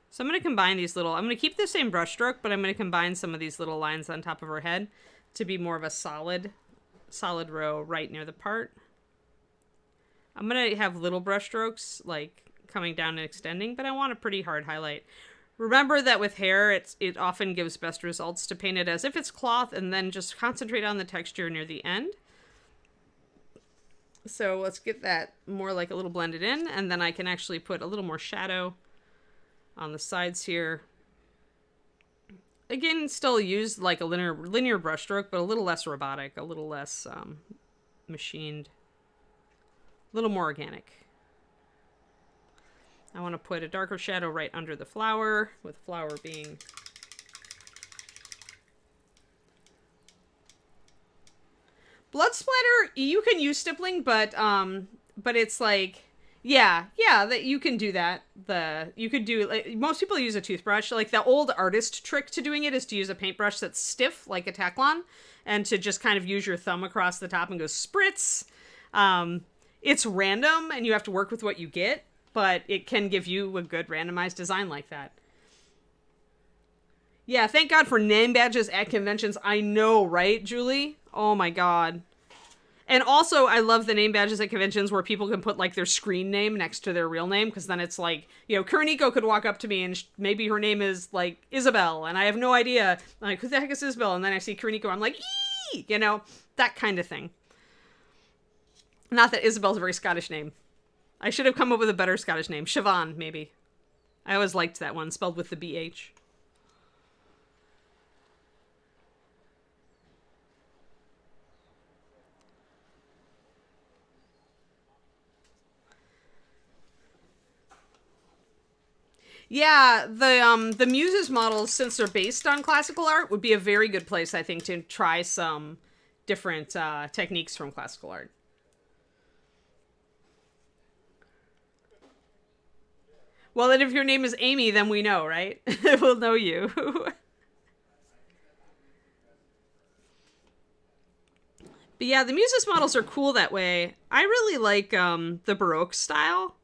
Speaker 1: So I'm going to combine these I'm going to keep the same brush stroke, but I'm going to combine some of these little lines on top of her head to be more of a solid row right near the part. I'm going to have little brush strokes, like, coming down and extending, but I want a pretty hard highlight. Remember that with hair, it often gives best results to paint it as if it's cloth and then just concentrate on the texture near the end. So let's get that more like a little blended in, and then I can actually put a little more shadow on the sides here. again, still use like a linear brushstroke, but a little less robotic, a little less machined, a little more organic. I want to put a darker shadow right under the flower, with the flower being blood splatter. You can use stippling, but it's like, yeah, that you can do that. You could do, like, most people use a toothbrush. Like, the old artist trick to doing it is to use a paintbrush that's stiff like a Taklon, and to just kind of use your thumb across the top and go spritz. It's random, and you have to work with what you get, but it can give you a good randomized design like that. Yeah, thank God for name badges at conventions. I know, right, Julie? Oh my God. And also, I love the name badges at conventions where people can put, like, their screen name next to their real name, because then it's like, you know, Kuroniko could walk up to me and maybe her name is, like, Isabel, and I have no idea, like, who the heck is Isabel? And then I see Kuroniko, I'm like, ee! You know, that kind of thing. Not that Isabel's a very Scottish name. I should have come up with a better Scottish name. Siobhan, maybe. I always liked that one, spelled with the BH. Yeah, the Muses models, since they're based on classical art, would be a very good place, I think, to try some different techniques from classical art. Well, then if your name is Amy, then we know, right? We'll know you. But yeah, the Muses models are cool that way. I really like the Baroque style.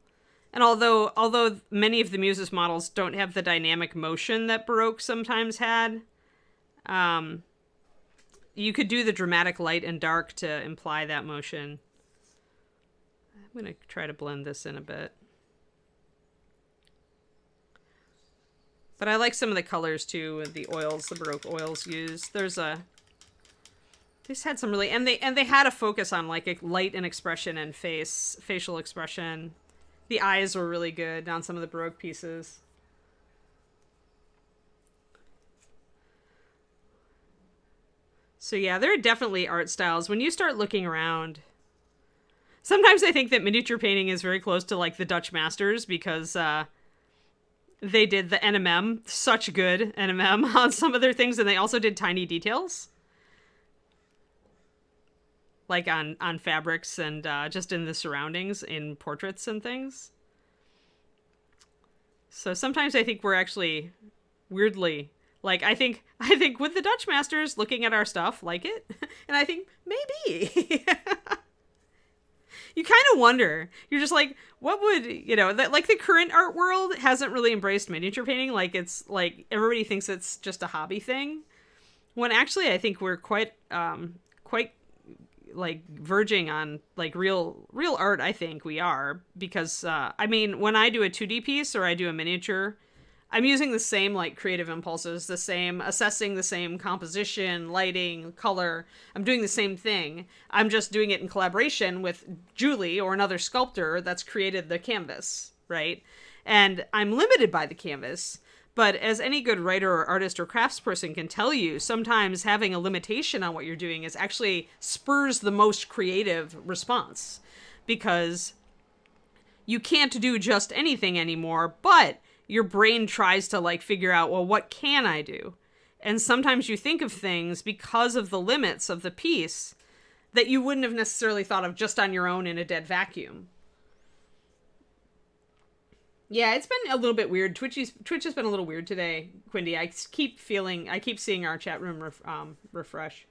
Speaker 1: And although many of the Muses models don't have the dynamic motion that Baroque sometimes had, you could do the dramatic light and dark to imply that motion. I'm going to try to blend this in a bit. But I like some of the colors too, the oils, the Baroque oils used. They just had some really, and they had a focus on, like, a light and expression and facial expression. The eyes were really good on some of the Baroque pieces. So yeah, there are definitely art styles. When you start looking around, sometimes I think that miniature painting is very close to, like, the Dutch masters, because they did the NMM, such good NMM on some of their things, and they also did tiny details. Like on fabrics and just in the surroundings, in portraits and things. So sometimes I think we're actually weirdly, like, I think with the Dutch masters looking at our stuff, like it, and I think maybe. You kind of wonder. You're just like, what would, you know, that, like, the current art world hasn't really embraced miniature painting. Like, it's like everybody thinks it's just a hobby thing, when actually I think we're quite like verging on, like, real art. I think we are, because I mean, when I do a 2D piece or I do a miniature, I'm using the same, like, creative impulses, assessing the same composition, lighting, color. I'm doing the same thing. I'm just doing it in collaboration with Julie or another sculptor that's created the canvas, right? And I'm limited by the canvas. But as any good writer or artist or craftsperson can tell you, sometimes having a limitation on what you're doing is actually spurs the most creative response, because you can't do just anything anymore, but your brain tries to, like, figure out, well, what can I do? And sometimes you think of things because of the limits of the piece that you wouldn't have necessarily thought of just on your own in a dead vacuum. Yeah, it's been a little bit weird. Twitch has been a little weird today, Quindy. I keep seeing our chat room refresh.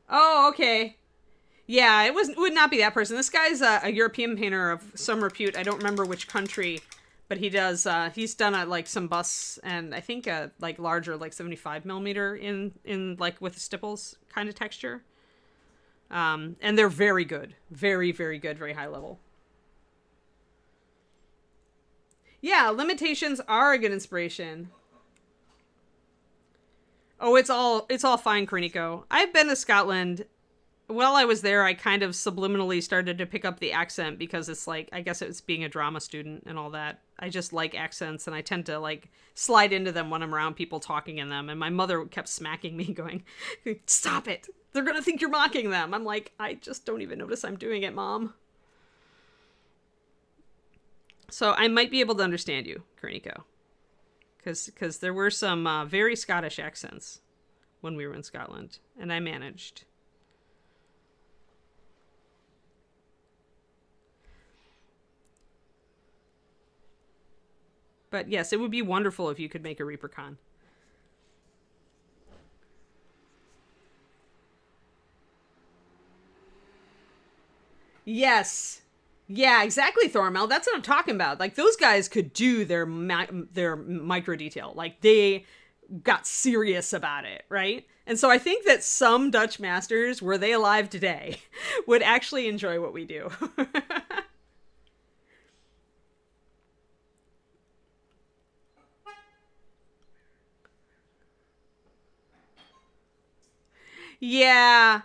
Speaker 1: Oh, okay. Yeah, it would not be that person. This guy's a European painter of some repute. I don't remember which country, but he's done like some busts, and I think like larger, like 75 millimeter in like with stipples kind of texture. And they're very good. Very, very good, very high level. Yeah, limitations are a good inspiration. Oh, it's all fine, Kerniko. I've been to Scotland while I was there, I kind of subliminally started to pick up the accent because it's like, I guess it's being a drama student and all that. I just like accents and I tend to like slide into them when I'm around people talking in them. And my mother kept smacking me going, stop it. They're going to think you're mocking them. I'm like, I just don't even notice I'm doing it, Mom. So I might be able to understand you, Kerniko. Because there were some very Scottish accents when we were in Scotland. And I managed. But yes, it would be wonderful if you could make a ReaperCon. Yes. Yeah, exactly, Thormel. That's what I'm talking about. Like, those guys could do their micro detail. Like, they got serious about it, right? And so I think that some Dutch masters, were they alive today, would actually enjoy what we do. Yeah,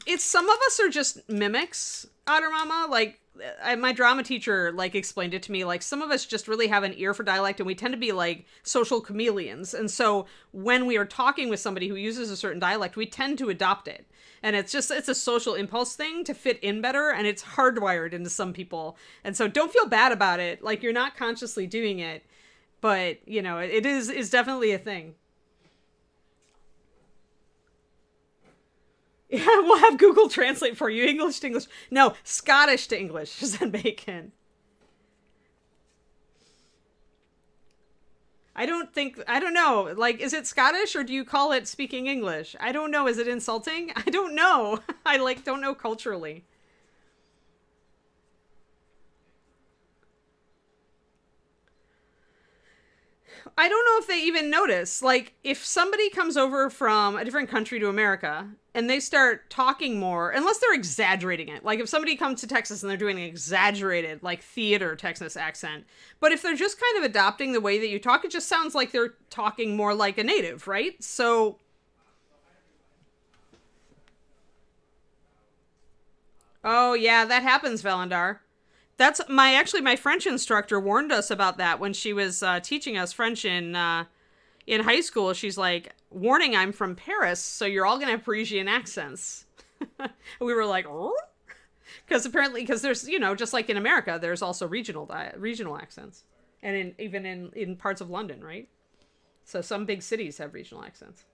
Speaker 1: it's some of us are just mimics, Otter Mama. Like, my drama teacher like explained it to me. Like, some of us just really have an ear for dialect, and we tend to be like social chameleons. And so when we are talking with somebody who uses a certain dialect, we tend to adopt it. And it's a social impulse thing to fit in better, and it's hardwired into some people. And so don't feel bad about it. Like, you're not consciously doing it, but you know, is definitely a thing. Yeah, we'll have Google Translate for you. English to English. No, Scottish to English, said Bacon. I don't know. Like, is it Scottish or do you call it speaking English? I don't know. Is it insulting? I don't know. I like don't know culturally. I don't know if they even notice. Like, if somebody comes over from a different country to America and they start talking more, unless they're exaggerating it. Like, if somebody comes to Texas and they're doing an exaggerated, like, theater Texas accent. But if they're just kind of adopting the way that you talk, it just sounds like they're talking more like a native, right? So, oh, yeah, that happens, Valandar. That's my French instructor warned us about that when she was teaching us French in high school. She's like, warning, I'm from Paris, so you're all gonna have Parisian accents. We were like, oh, because there's, you know, just like in America, there's also regional accents, and even in parts of London, right? So some big cities have regional accents.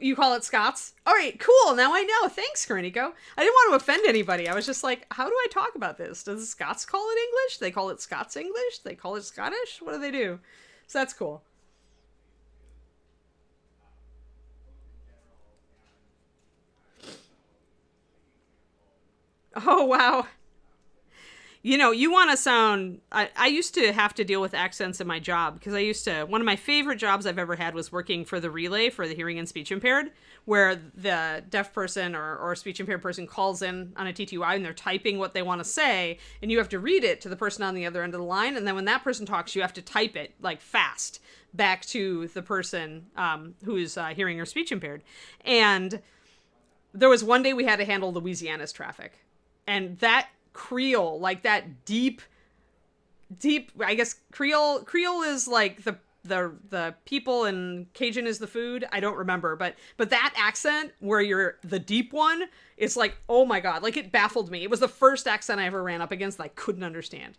Speaker 1: You call it Scots? All right, cool. Now I know. Thanks, Kerniko. I didn't want to offend anybody. I was just like, how do I talk about this? Does the Scots call it English? They call it Scots English? They call it Scottish? What do they do? So that's cool. Oh, wow. You know, you want to sound. I used to have to deal with accents in my job because one of my favorite jobs I've ever had was working for the relay for the hearing and speech impaired, where the deaf person or speech impaired person calls in on a TTY and they're typing what they want to say, and you have to read it to the person on the other end of the line. And then when that person talks, you have to type it like fast back to the person who's hearing or speech impaired. And there was one day we had to handle Louisiana's traffic. And that Creole, like that deep, I guess Creole is like the people and Cajun is the food. I don't remember, but that accent where you're the deep one, it's like, oh my God, like it baffled me. It was the first accent I ever ran up against that I couldn't understand.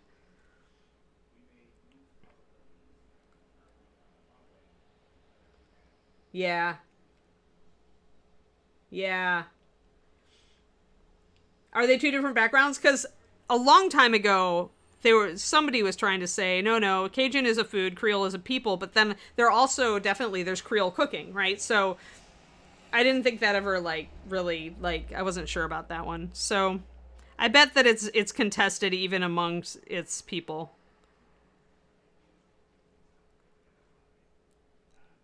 Speaker 1: Yeah. Yeah. Are they two different backgrounds? Because a long time ago, somebody was trying to say, no, Cajun is a food, Creole is a people, but then there's Creole cooking, right? So I didn't think that ever like really like I wasn't sure about that one. So I bet that it's contested even amongst its people.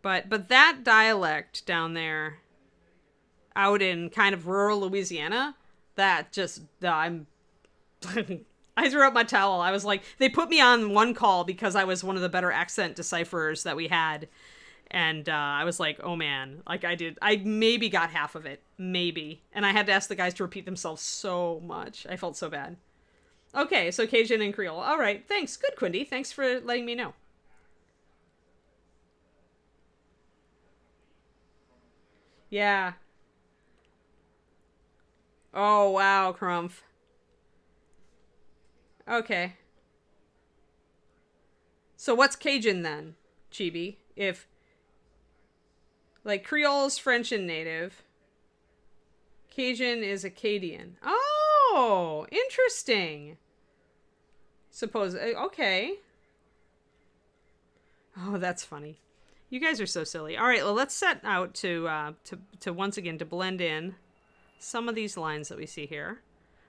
Speaker 1: But that dialect down there, out in kind of rural Louisiana, that just I'm I threw up my towel. I was like, they put me on one call because I was one of the better accent decipherers that we had. And I was like, oh man, like I maybe got half of it, maybe. And I had to ask the guys to repeat themselves so much. I felt so bad. Okay, so Cajun and Creole. All right, thanks. Good, Quindy. Thanks for letting me know. Yeah. Oh, wow, Crumph. Okay. So what's Cajun then, Chibi? If, like, Creole is French and native, Cajun is Acadian. Oh, interesting. Suppose, okay. Oh, that's funny. You guys are so silly. All right, well, let's set out to once again to blend in some of these lines that we see here.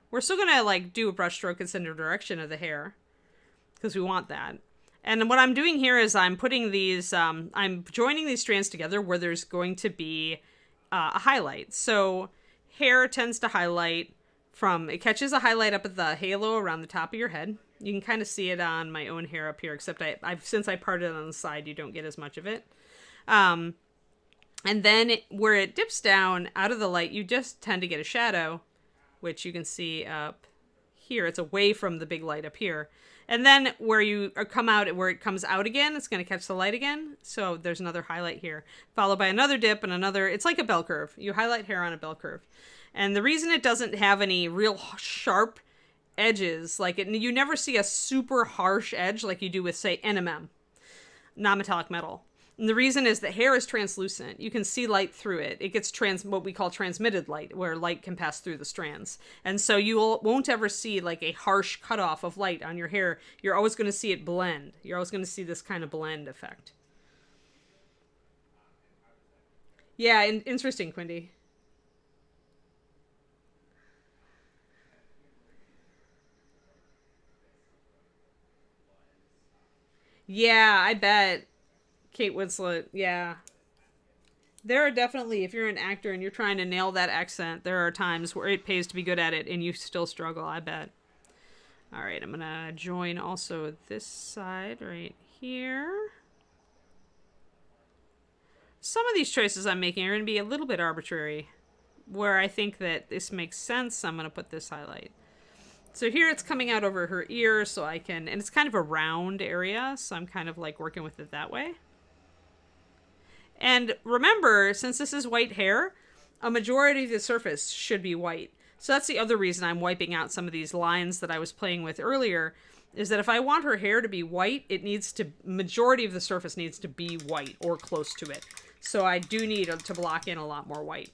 Speaker 1: We're still gonna like do a brush stroke in the direction of the hair because we want that. And what I'm doing here is I'm putting these, I'm joining these strands together where there's going to be a highlight. So hair tends to highlight it catches a highlight up at the halo around the top of your head. You can kind of see it on my own hair up here, except since I parted it on the side, you don't get as much of it. And then where it dips down out of the light, you just tend to get a shadow, which you can see up here. It's away from the big light up here. And then where you come out, where it comes out again, it's going to catch the light again. So there's another highlight here, followed by another dip and another. It's like a bell curve. You highlight hair on a bell curve. And the reason it doesn't have any real sharp edges, you never see a super harsh edge like you do with, say, NMM, non-metallic metal. And the reason is that hair is translucent. You can see light through it. It gets what we call transmitted light, where light can pass through the strands. And so you won't ever see like a harsh cutoff of light on your hair. You're always going to see it blend. You're always going to see this kind of blend effect. Yeah, interesting, Quindy. Yeah, I bet. Kate Winslet, yeah. There are definitely, if you're an actor and you're trying to nail that accent, there are times where it pays to be good at it and you still struggle, I bet. All right, I'm going to join also this side right here. Some of these choices I'm making are going to be a little bit arbitrary. Where I think that this makes sense, I'm going to put this highlight. So here it's coming out over her ear, so I can, and it's kind of a round area, so I'm kind of like working with it that way. And remember, since this is white hair, a majority of the surface should be white. So that's the other reason I'm wiping out some of these lines that I was playing with earlier, is that if I want her hair to be white, majority of the surface needs to be white or close to it. So I do need to block in a lot more white.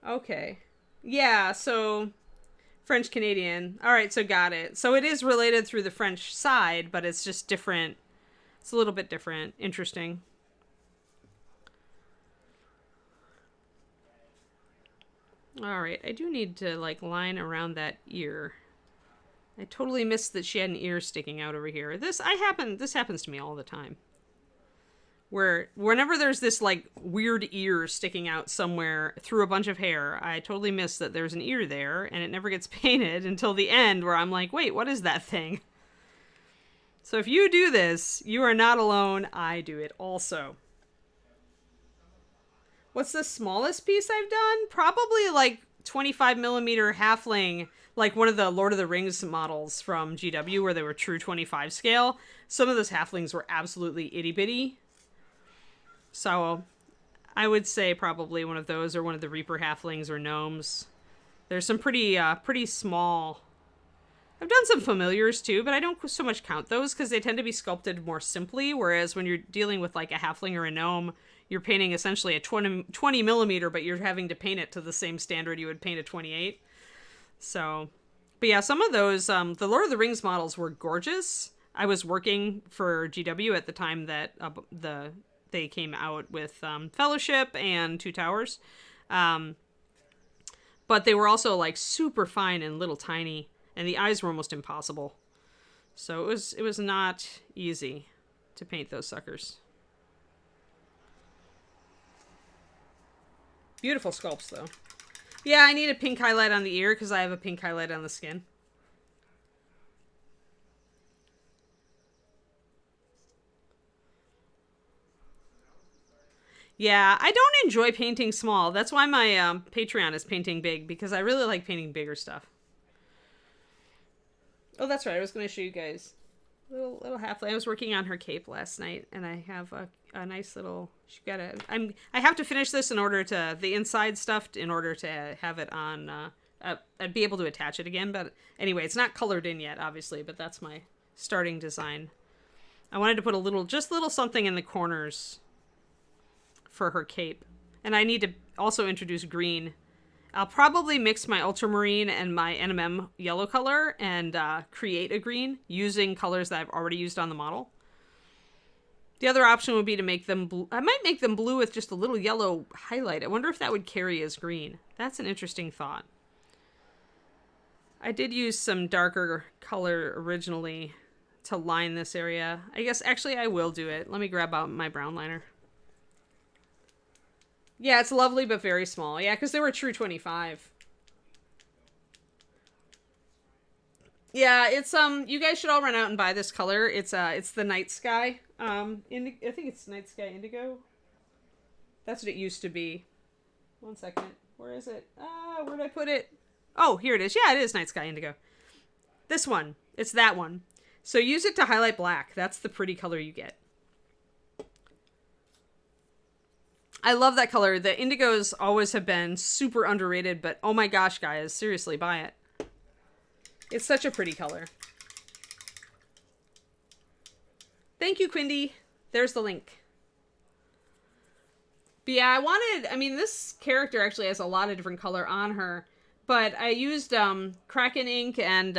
Speaker 1: Okay. Yeah, so French Canadian. All right, so got it. So it is related through the French side, but it's just different. It's a little bit different. Interesting. All right, I do need to like line around that ear. I totally missed that she had an ear sticking out over here. This happens to me all the time. Whenever there's this like weird ear sticking out somewhere through a bunch of hair, I totally miss that there's an ear there, and it never gets painted until the end where I'm like, wait, what is that thing? So if you do this, you are not alone. I do it also. What's the smallest piece I've done? Probably like 25 millimeter halfling, like one of the Lord of the Rings models from GW where they were true 25 scale. Some of those halflings were absolutely itty bitty. So I would say probably one of those, or one of the Reaper halflings or gnomes. There's some pretty small. I've done some familiars too, but I don't so much count those because they tend to be sculpted more simply. Whereas when you're dealing with like a halfling or a gnome, you're painting essentially a 20 millimeter, but you're having to paint it to the same standard you would paint a 28. So, but yeah, some of those, the Lord of the Rings models were gorgeous. I was working for GW at the time that they came out with Fellowship and Two Towers. But they were also like super fine and little tiny, and the eyes were almost impossible. So it was not easy to paint those suckers. Beautiful sculpts though. Yeah, I need a pink highlight on the ear because I have a pink highlight on the skin. Yeah, I don't enjoy painting small. That's why my Patreon is painting big, because I really like painting bigger stuff. Oh, that's right. I was going to show you guys little halfling. I was working on her cape last night, and I have a nice little. She got a. I have to finish this in order to the inside stuff in order to have it on. I'd be able to attach it again, but anyway, it's not colored in yet, obviously. But that's my starting design. I wanted to put just little something in the corners for her cape, and I need to also introduce green. I'll probably mix my ultramarine and my NMM yellow color and create a green using colors that I've already used on the model. The other option would be to make them blue. I might make them blue with just a little yellow highlight. I wonder if that would carry as green. That's an interesting thought. I did use some darker color originally to line this area. I guess actually I will do it. Let me grab out my brown liner. Yeah, it's lovely, but very small. Yeah, because they were true 25. Yeah, it's you guys should all run out and buy this color. It's the Night Sky. I think it's Night Sky Indigo. That's what it used to be. One second. Where is it? Where did I put it? Oh, here it is. Yeah, it is Night Sky Indigo. This one. It's that one. So use it to highlight black. That's the pretty color you get. I love that color. The indigos always have been super underrated, but oh my gosh, guys, seriously, buy it. It's such a pretty color. Thank you, Quindy. There's the link. But yeah, this character actually has a lot of different color on her, but I used Kraken ink and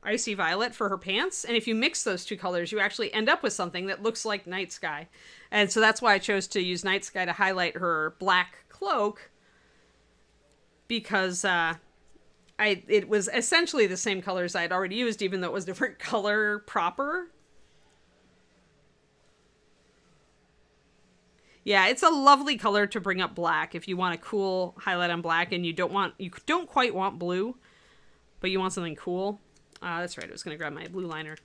Speaker 1: Icy Violet for her pants, and if you mix those two colors, you actually end up with something that looks like Night Sky. And so that's why I chose to use Night Sky to highlight her black cloak, because it was essentially the same colors I had already used, even though it was different color proper. Yeah, it's a lovely color to bring up black if you want a cool highlight on black and you don't quite want blue, but you want something cool. That's right, I was going to grab my blue liner.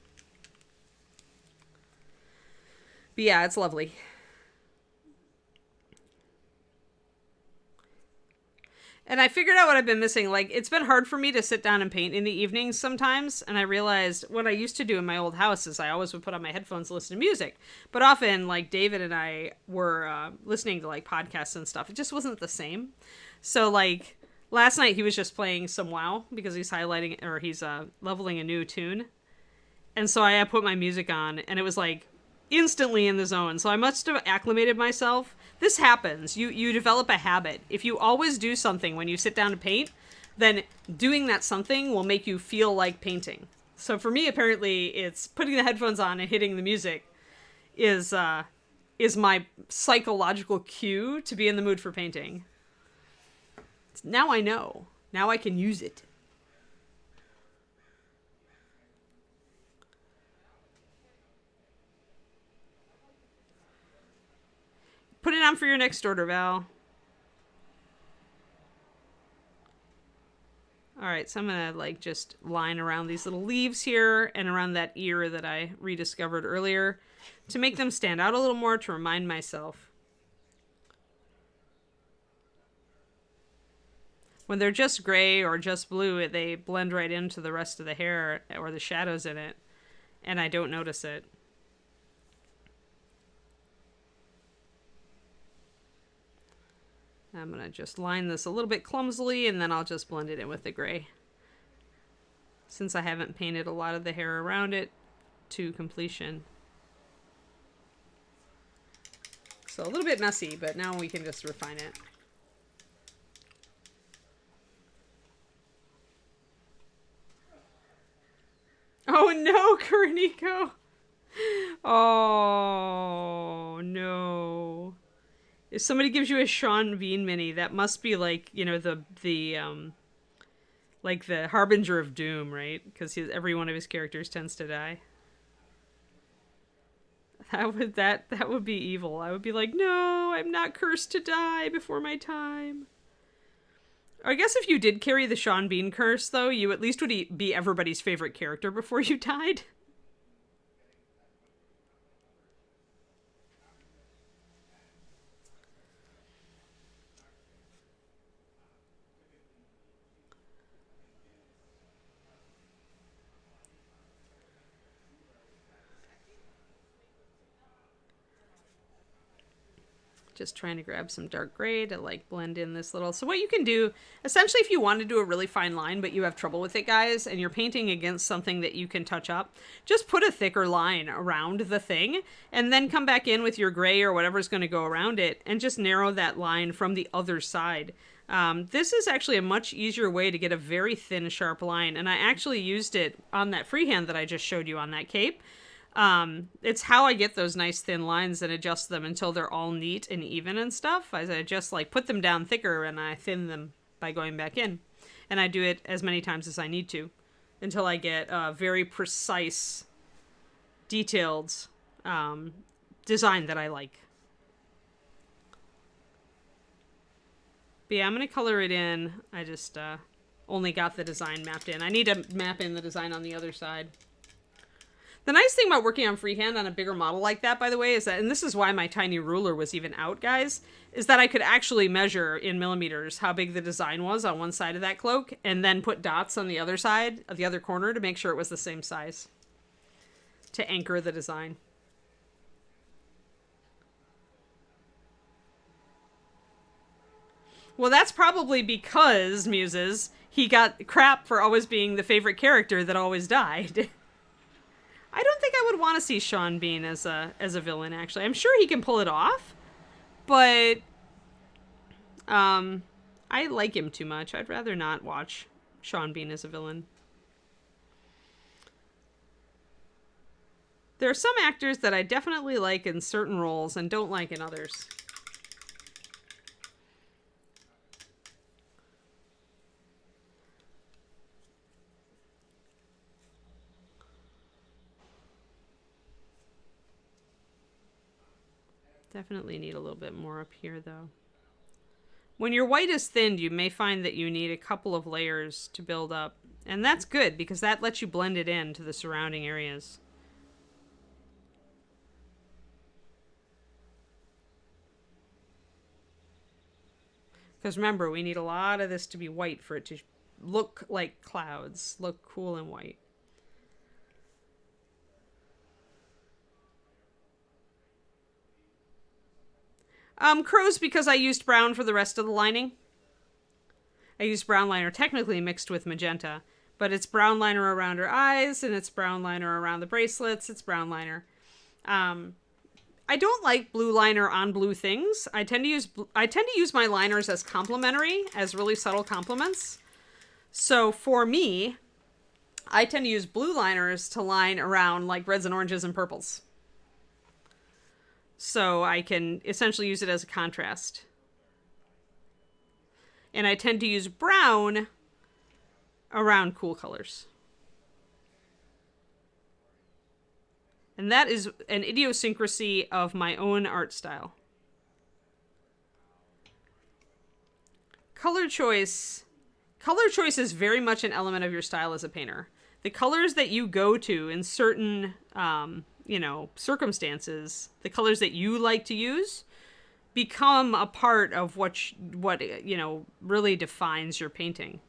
Speaker 1: But yeah, it's lovely. And I figured out what I've been missing. Like, it's been hard for me to sit down and paint in the evenings sometimes. And I realized what I used to do in my old house is I always would put on my headphones and listen to music. But often, like, David and I were listening to, like, podcasts and stuff. It just wasn't the same. So, like, last night he was just playing some WoW because he's highlighting, or he's leveling a new tune. And so I put my music on, and it was, like, instantly in the zone. So I must have acclimated myself. This happens. You develop a habit. If you always do something when you sit down to paint, then doing that something will make you feel like painting. So for me, apparently, it's putting the headphones on and hitting the music is my psychological cue to be in the mood for painting. Now I know. Now I can use it. Put it on for your next order, Val. Alright, so I'm gonna like just line around these little leaves here and around that ear that I rediscovered earlier to make them stand out a little more, to remind myself. When they're just gray or just blue, they blend right into the rest of the hair or the shadows in it, and I don't notice it. I'm going to just line this a little bit clumsily, and then I'll just blend it in with the gray, since I haven't painted a lot of the hair around it to completion. So a little bit messy, but now we can just refine it. Oh no, Karanico! Oh no. If somebody gives you a Sean Bean mini, that must be like, you know, like the harbinger of doom, right? Because every one of his characters tends to die. That would be evil. I would be like, no, I'm not cursed to die before my time. I guess if you did carry the Sean Bean curse, though, you at least would be everybody's favorite character before you died. Just trying to grab some dark gray to like blend in this little. So what you can do, essentially, if you want to do a really fine line, but you have trouble with it, guys, and you're painting against something that you can touch up, just put a thicker line around the thing and then come back in with your gray or whatever's going to go around it and just narrow that line from the other side. This is actually a much easier way to get a very thin, sharp line. And I actually used it on that freehand that I just showed you on that cape. It's how I get those nice thin lines and adjust them until they're all neat and even and stuff. As I just like put them down thicker and I thin them by going back in. And I do it as many times as I need to until I get a very precise, detailed design that I like. But yeah, I'm going to color it in. I just only got the design mapped in. I need to map in the design on the other side. The nice thing about working on freehand on a bigger model like that, by the way, is that, and this is why my tiny ruler was even out, guys, is that I could actually measure in millimeters how big the design was on one side of that cloak and then put dots on the other side, of the other corner, to make sure it was the same size to anchor the design. Well, that's probably because, Muses, he got crap for always being the favorite character that always died. I don't think I would want to see Sean Bean as a villain, actually. I'm sure he can pull it off, but I like him too much. I'd rather not watch Sean Bean as a villain. There are some actors that I definitely like in certain roles and don't like in others. Definitely need a little bit more up here, though. When your white is thinned, you may find that you need a couple of layers to build up. And that's good, because that lets you blend it into the surrounding areas. Because remember, we need a lot of this to be white for it to look like clouds, look cool and white. Crows, because I used brown for the rest of the lining. I used brown liner technically mixed with magenta, but it's brown liner around her eyes and it's brown liner around the bracelets. It's brown liner. I don't like blue liner on blue things. I tend to use my liners as complementary, as really subtle complements. So for me, I tend to use blue liners to line around like reds and oranges and purples. So I can essentially use it as a contrast. And I tend to use brown around cool colors. And that is an idiosyncrasy of my own art style. Color choice is very much an element of your style as a painter. The colors that you go to in certain circumstances, the colors that you like to use become a part of what really defines your painting.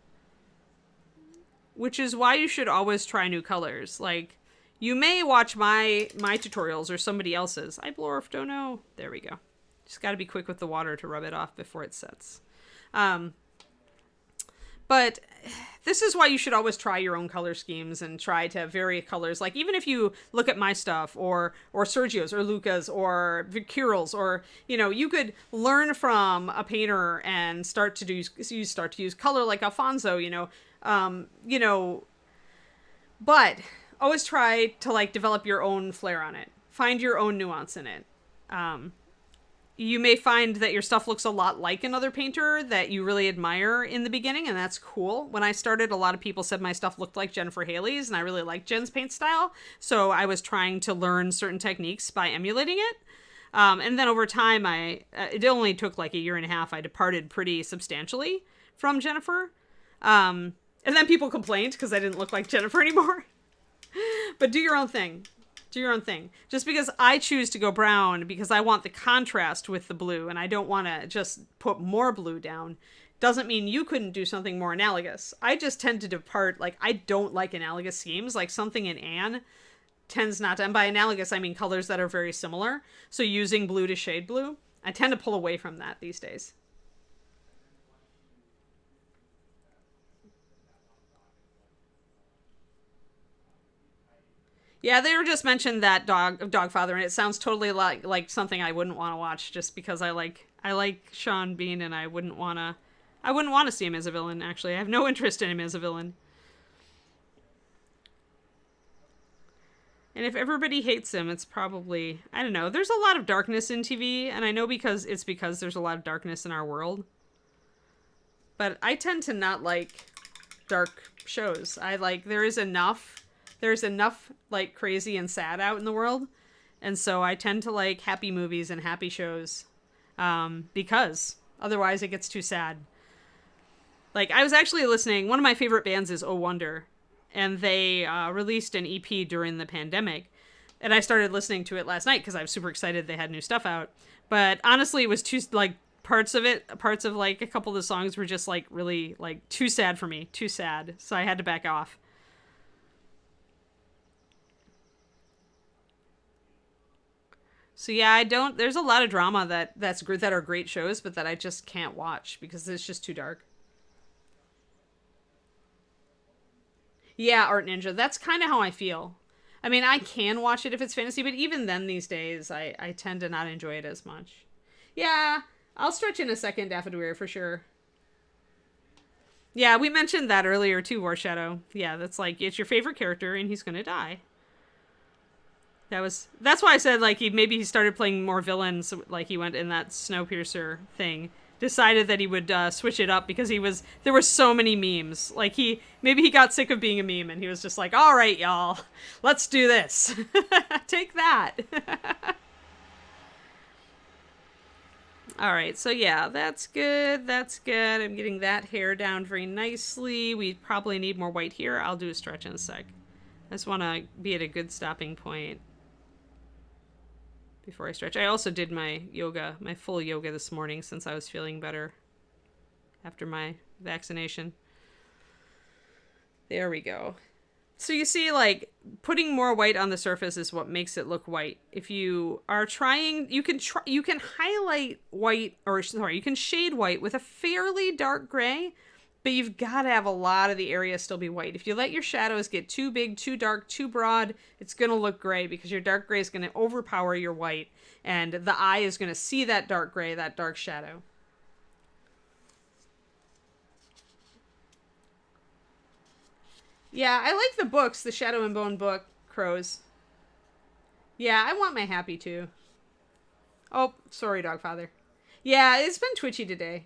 Speaker 1: Which is why you should always try new colors. Like, you may watch my tutorials or somebody else's. I blorfed, oh no. There we go. Just got to be quick with the water to rub it off before it sets. But this is why you should always try your own color schemes and try to vary colors. Like, even if you look at my stuff or Sergio's or Luca's or Vicural's, or, you could learn from a painter and start to use color like Alfonso, but always try to develop your own flair on it. Find your own nuance in it. You may find that your stuff looks a lot like another painter that you really admire in the beginning, and that's cool. When I started, a lot of people said my stuff looked like Jennifer Haley's, and I really liked Jen's paint style, so I was trying to learn certain techniques by emulating it. And then over time, it only took like a year and a half, I departed pretty substantially from Jennifer. And then people complained because I didn't look like Jennifer anymore. But do your own thing. Do your own thing. Just because I choose to go brown because I want the contrast with the blue and I don't want to just put more blue down doesn't mean you couldn't do something more analogous. I just tend to depart, like, I don't like analogous schemes. Like, something in Anne tends not to, and by analogous, I mean colors that are very similar. So using blue to shade blue, I tend to pull away from that these days. Yeah, they were just mentioned that Dogfather, and it sounds totally like something I wouldn't want to watch just because I like Sean Bean and I wouldn't want to see him as a villain, actually. I have no interest in him as a villain. And if everybody hates him, it's probably, I don't know. There's a lot of darkness in TV, and I know because there's a lot of darkness in our world. But I tend to not like dark shows. There's enough like crazy and sad out in the world. And so I tend to like happy movies and happy shows. Because otherwise it gets too sad. Like, I was actually listening, one of my favorite bands is Oh Wonder, and they released an EP during the pandemic, and I started listening to it last night because I was super excited they had new stuff out, but honestly, it was too, like, parts of like a couple of the songs were just like really like too sad for me, too sad, so I had to back off. So yeah, there's a lot of drama that are great shows, but that I just can't watch because it's just too dark. Yeah, Art Ninja. That's kind of how I feel. I mean, I can watch it if it's fantasy, but even then these days, I tend to not enjoy it as much. Yeah, I'll stretch in a second, Daffodweir, for sure. Yeah, we mentioned that earlier too, War Shadow. Yeah, that's like, it's your favorite character and he's gonna die. That's why I said, like, maybe he started playing more villains, like he went in that Snowpiercer thing. Decided that he would switch it up because there were so many memes. Like, maybe he got sick of being a meme and he was just like, all right, y'all, let's do this. Take that. All right, so yeah, that's good. That's good. I'm getting that hair down very nicely. We probably need more white here. I'll do a stretch in a sec. I just want to be at a good stopping point before I stretch. I also did my full yoga this morning since I was feeling better after my vaccination. There we go. So you see, like, putting more white on the surface is what makes it look white. If you are trying, you can highlight white, or sorry, you can shade white with a fairly dark gray, but you've got to have a lot of the area still be white. If you let your shadows get too big, too dark, too broad, it's going to look gray because your dark gray is going to overpower your white, and the eye is going to see that dark gray, that dark shadow. Yeah, I like the books, the Shadow and Bone book, Crows. Yeah, I want my happy too. Oh, sorry, Dogfather. Yeah, it's been twitchy today.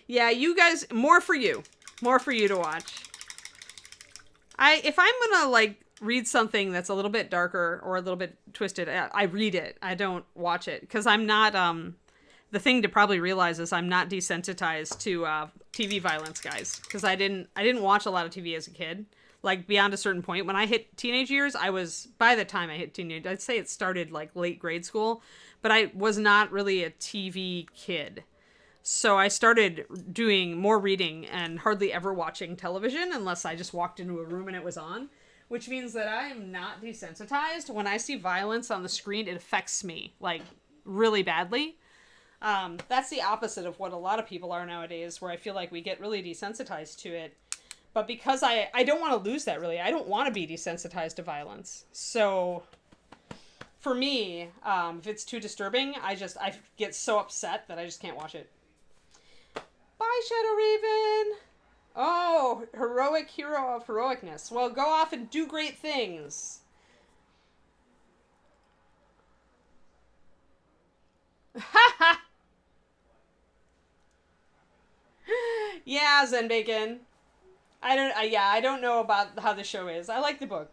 Speaker 1: Yeah, you guys, more for you. More for you to watch. If I'm gonna, like, read something that's a little bit darker or a little bit twisted, I read it. I don't watch it. Because I'm not, the thing to probably realize is I'm not desensitized to TV violence, guys. Because I didn't watch a lot of TV as a kid. Like, beyond a certain point. When I hit teenage years, by the time I hit teenage, I'd say it started, like, late grade school. But I was not really a TV kid. So I started doing more reading and hardly ever watching television unless I just walked into a room and it was on, which means that I am not desensitized. When I see violence on the screen, it affects me, like, really badly. That's the opposite of what a lot of people are nowadays, where I feel like we get really desensitized to it. But because I don't want to lose that, really. I don't want to be desensitized to violence. So for me, if it's too disturbing, I get so upset that I just can't watch it. Bye, Shadow Raven. Oh, heroic hero of heroicness. Well, go off and do great things. Yeah, Zen Bacon. I don't know about how the show is. I like the book.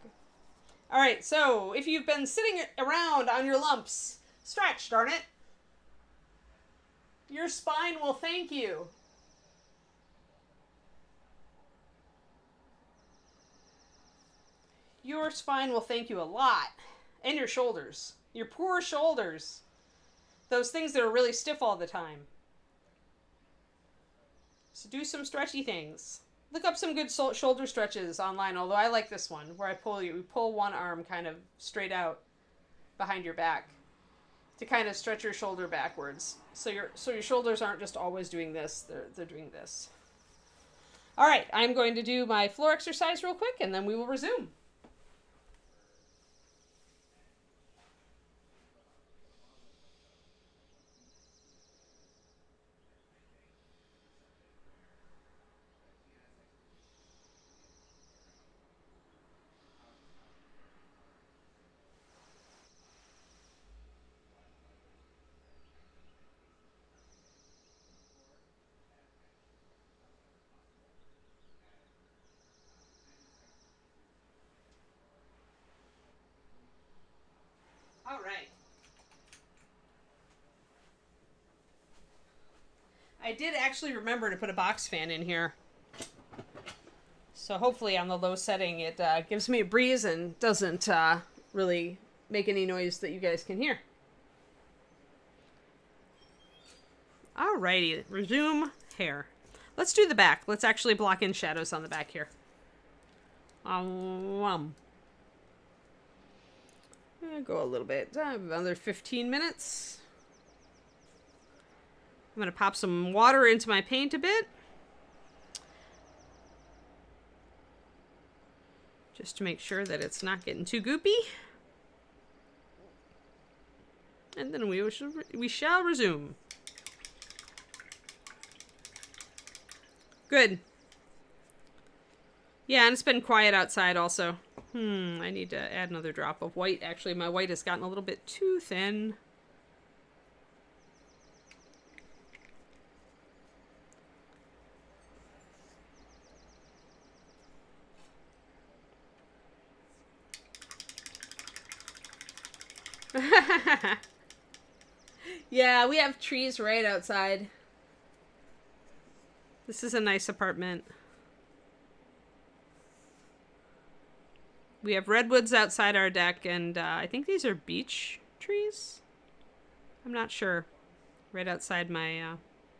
Speaker 1: All right, so if you've been sitting around on your lumps, stretch, darn it. Your spine will thank you. Your spine will thank you a lot. And your shoulders. Your poor shoulders. Those things that are really stiff all the time. So do some stretchy things. Look up some good shoulder stretches online, although I like this one, where you pull one arm kind of straight out behind your back to kind of stretch your shoulder backwards. So your shoulders aren't just always doing this, they're doing this. All right, I'm going to do my floor exercise real quick, and then we will resume. All right. I did actually remember to put a box fan in here. So hopefully on the low setting it gives me a breeze and doesn't really make any noise that you guys can hear. Alrighty, resume hair. Let's do the back. Let's actually block in shadows on the back here. Go a little bit. Another 15 minutes. I'm going to pop some water into my paint a bit. Just to make sure that it's not getting too goopy. And then we shall resume. Good. Yeah, and it's been quiet outside also. I need to add another drop of white. Actually, my white has gotten a little bit too thin. Yeah, we have trees right outside. This is a nice apartment. We have redwoods outside our deck, and I think these are beech trees. I'm not sure. Right outside my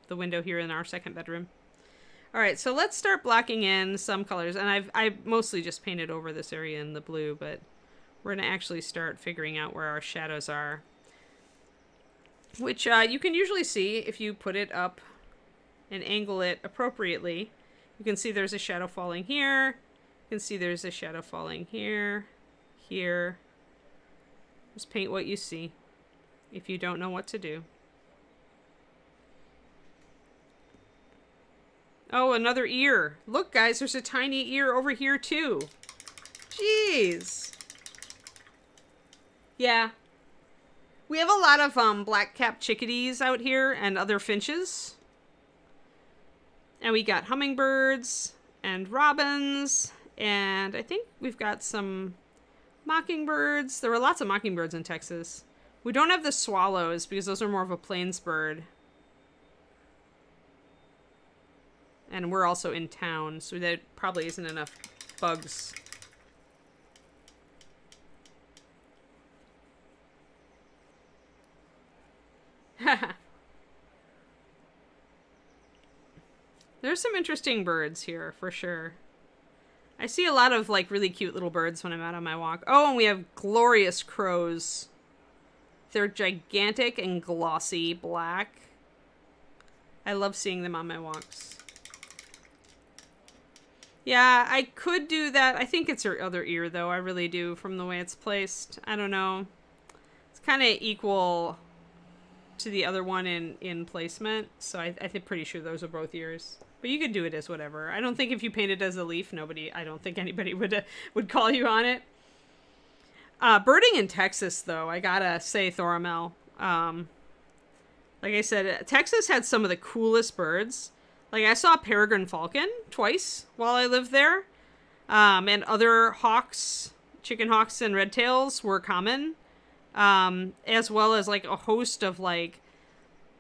Speaker 1: the window here in our second bedroom. All right, so let's start blocking in some colors, and I mostly just painted over this area in the blue, but we're gonna actually start figuring out where our shadows are, which you can usually see if you put it up and angle it appropriately. You can see there's a shadow falling here. You can see there's a shadow falling here, here. Just paint what you see if you don't know what to do. Oh, another ear. Look, guys, there's a tiny ear over here, too. Jeez. Yeah. We have a lot of black-capped chickadees out here and other finches. And we got hummingbirds and robins. And I think we've got some mockingbirds. There were lots of mockingbirds in Texas. We don't have the swallows because those are more of a plains bird. And we're also in town, so there probably isn't enough bugs. There's some interesting birds here, for sure. I see a lot of, like, really cute little birds when I'm out on my walk. Oh, and we have glorious crows. They're gigantic and glossy black. I love seeing them on my walks. Yeah, I could do that. I think it's her other ear, though. I really do, from the way it's placed. I don't know. It's kind of equal to the other one in placement, so I'm pretty sure those are both ears. But you could do it as whatever. I don't think if you paint it as a leaf, I don't think anybody would call you on it. Birding in Texas, though, I gotta say, Thoramel. Like I said, Texas had some of the coolest birds. Like, I saw a peregrine falcon twice while I lived there. And other hawks, chicken hawks and red tails were common. As well as, like, a host of, like,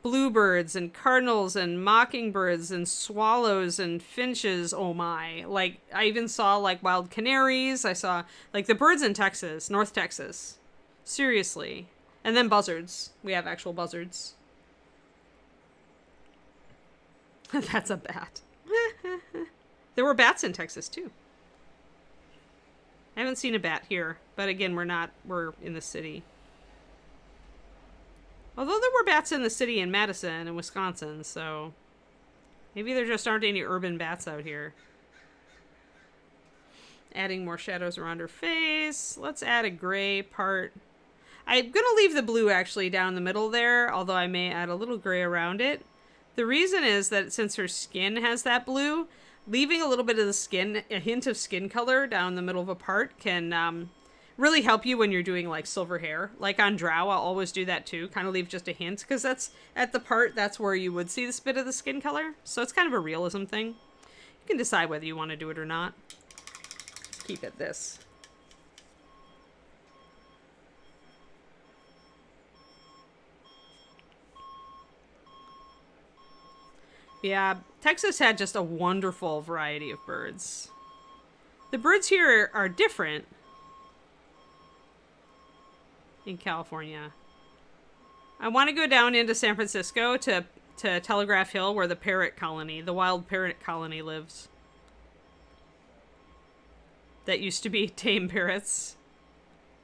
Speaker 1: bluebirds and cardinals and mockingbirds and swallows and finches. Oh my. Like, I even saw like wild canaries. I saw like the birds in Texas, North Texas. Seriously. And then buzzards. We have actual buzzards. That's a bat. There were bats in Texas too. I haven't seen a bat here, but again, we're in the city. Although there were bats in the city in Madison and Wisconsin, so maybe there just aren't any urban bats out here. Adding more shadows around her face. Let's add a gray part. I'm going to leave the blue actually down the middle there, although I may add a little gray around it. The reason is that since her skin has that blue, leaving a little bit of the skin, a hint of skin color down the middle of a part can really help you when you're doing like silver hair. Like on Drow, I'll always do that too. Kind of leave just a hint because that's at the part, that's where you would see this bit of the skin color. So it's kind of a realism thing. You can decide whether you want to do it or not. Let's keep it this. Yeah, Texas had just a wonderful variety of birds. The birds here are different in California. I want to go down into San Francisco to Telegraph Hill where the parrot colony, the wild parrot colony lives. That used to be tame parrots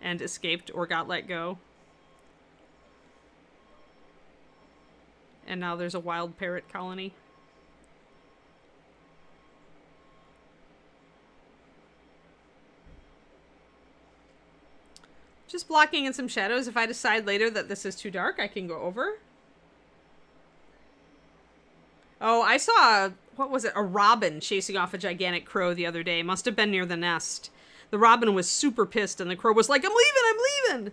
Speaker 1: and escaped or got let go. And now there's a wild parrot colony. Just blocking in some shadows. If I decide later that this is too dark, I can go over. Oh, I saw, what was it? A robin chasing off a gigantic crow the other day. Must have been near the nest. The robin was super pissed and the crow was like, I'm leaving.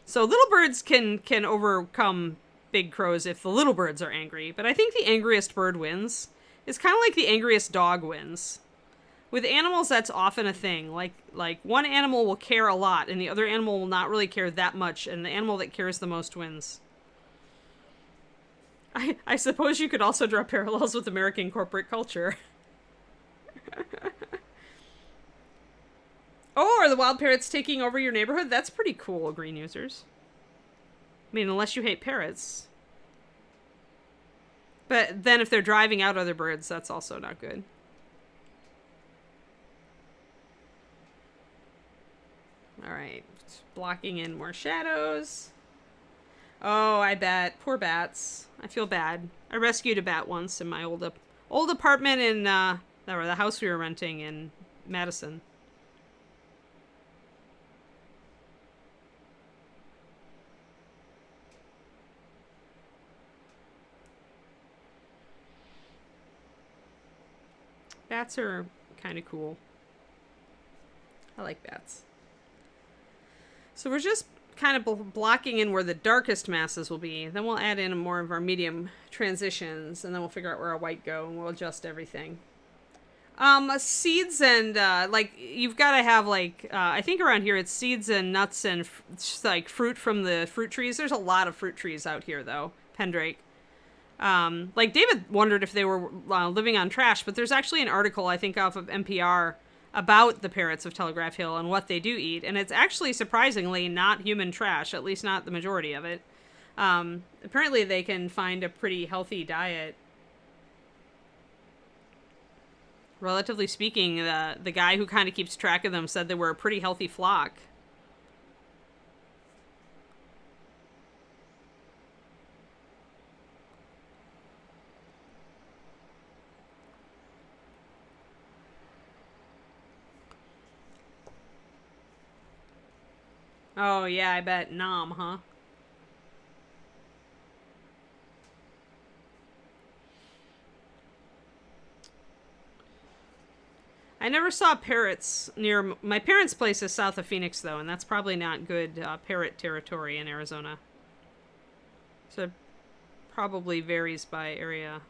Speaker 1: So little birds can overcome big crows if the little birds are angry. But I think the angriest bird wins. It's kind of like the angriest dog wins. With animals, that's often a thing. Like one animal will care a lot, and the other animal will not really care that much, and the animal that cares the most wins. I suppose you could also draw parallels with American corporate culture. Oh, are the wild parrots taking over your neighborhood? That's pretty cool, green users. I mean, unless you hate parrots. But then if they're driving out other birds, that's also not good. All right, just blocking in more shadows. Oh, I bet. Poor bats. I feel bad. I rescued a bat once in my old apartment in the house we were renting in Madison. Bats are kind of cool. I like bats. So we're just kind of blocking in where the darkest masses will be. Then we'll add in more of our medium transitions, and then we'll figure out where our white go, and we'll adjust everything. Seeds and, like, you've got to have, like, I think around here it's seeds and nuts and, like, fruit from the fruit trees. There's a lot of fruit trees out here, though. Pendrake. Like, David wondered if they were living on trash, but there's actually an article, I think, off of NPR about the parrots of Telegraph Hill and what they do eat, and it's actually surprisingly not human trash, at least not the majority of it. Apparently they can find a pretty healthy diet. Relatively speaking, the guy who kind of keeps track of them said they were a pretty healthy flock. Oh, yeah, I bet. Nom, huh? I never saw parrots near... My parents' place is south of Phoenix, though, and that's probably not good parrot territory in Arizona. So it probably varies by area.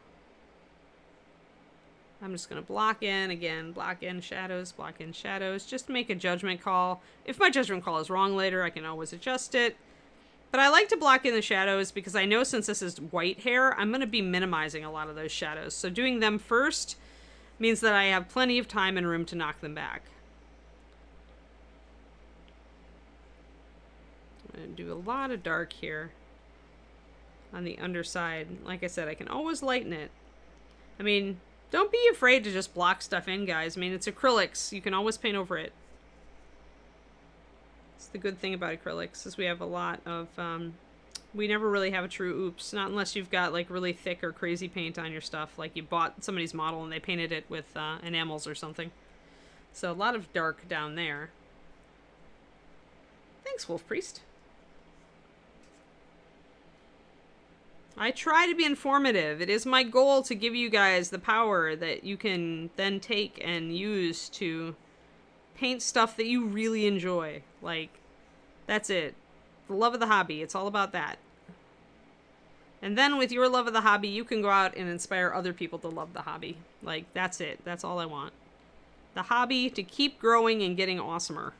Speaker 1: I'm just going to block in, again, block in shadows, just make a judgment call. If my judgment call is wrong later, I can always adjust it. But I like to block in the shadows because I know since this is white hair, I'm going to be minimizing a lot of those shadows. So doing them first means that I have plenty of time and room to knock them back. I'm going to do a lot of dark here on the underside. Like I said, I can always lighten it. I mean, don't be afraid to just block stuff in, guys. I mean, it's acrylics. You can always paint over it. It's the good thing about acrylics is we have a lot of, we never really have a true oops. Not unless you've got like really thick or crazy paint on your stuff. Like you bought somebody's model and they painted it with enamels or something. So a lot of dark down there. Thanks, Wolf Priest. I try to be informative. It is my goal to give you guys the power that you can then take and use to paint stuff that you really enjoy. Like, that's it. The love of the hobby. It's all about that. And then with your love of the hobby, you can go out and inspire other people to love the hobby. Like, that's it. That's all I want. The hobby to keep growing and getting awesomer.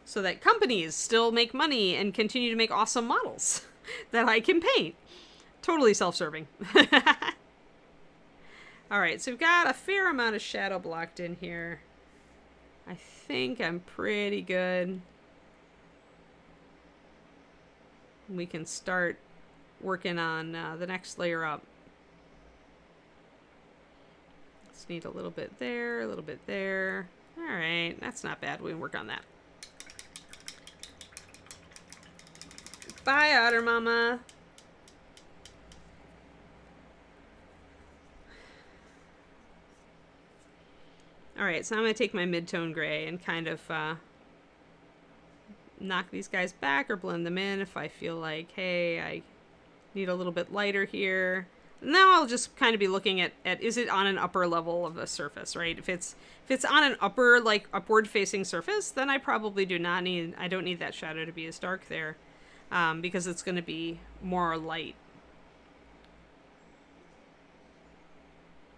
Speaker 1: So that companies still make money and continue to make awesome models that I can paint. Totally self-serving. Alright, so we've got a fair amount of shadow blocked in here. I think I'm pretty good. We can start working on the next layer up. Just need a little bit there, a little bit there. Alright, that's not bad. We can work on that. Bye, Otter Mama. Alright, so I'm going to take my mid-tone gray and kind of knock these guys back or blend them in if I feel like, hey, I need a little bit lighter here. Now I'll just kind of be looking at is it on an upper level of a surface, right? If it's on an upper, like, upward-facing surface, then I probably don't need that shadow to be as dark there because it's going to be more light.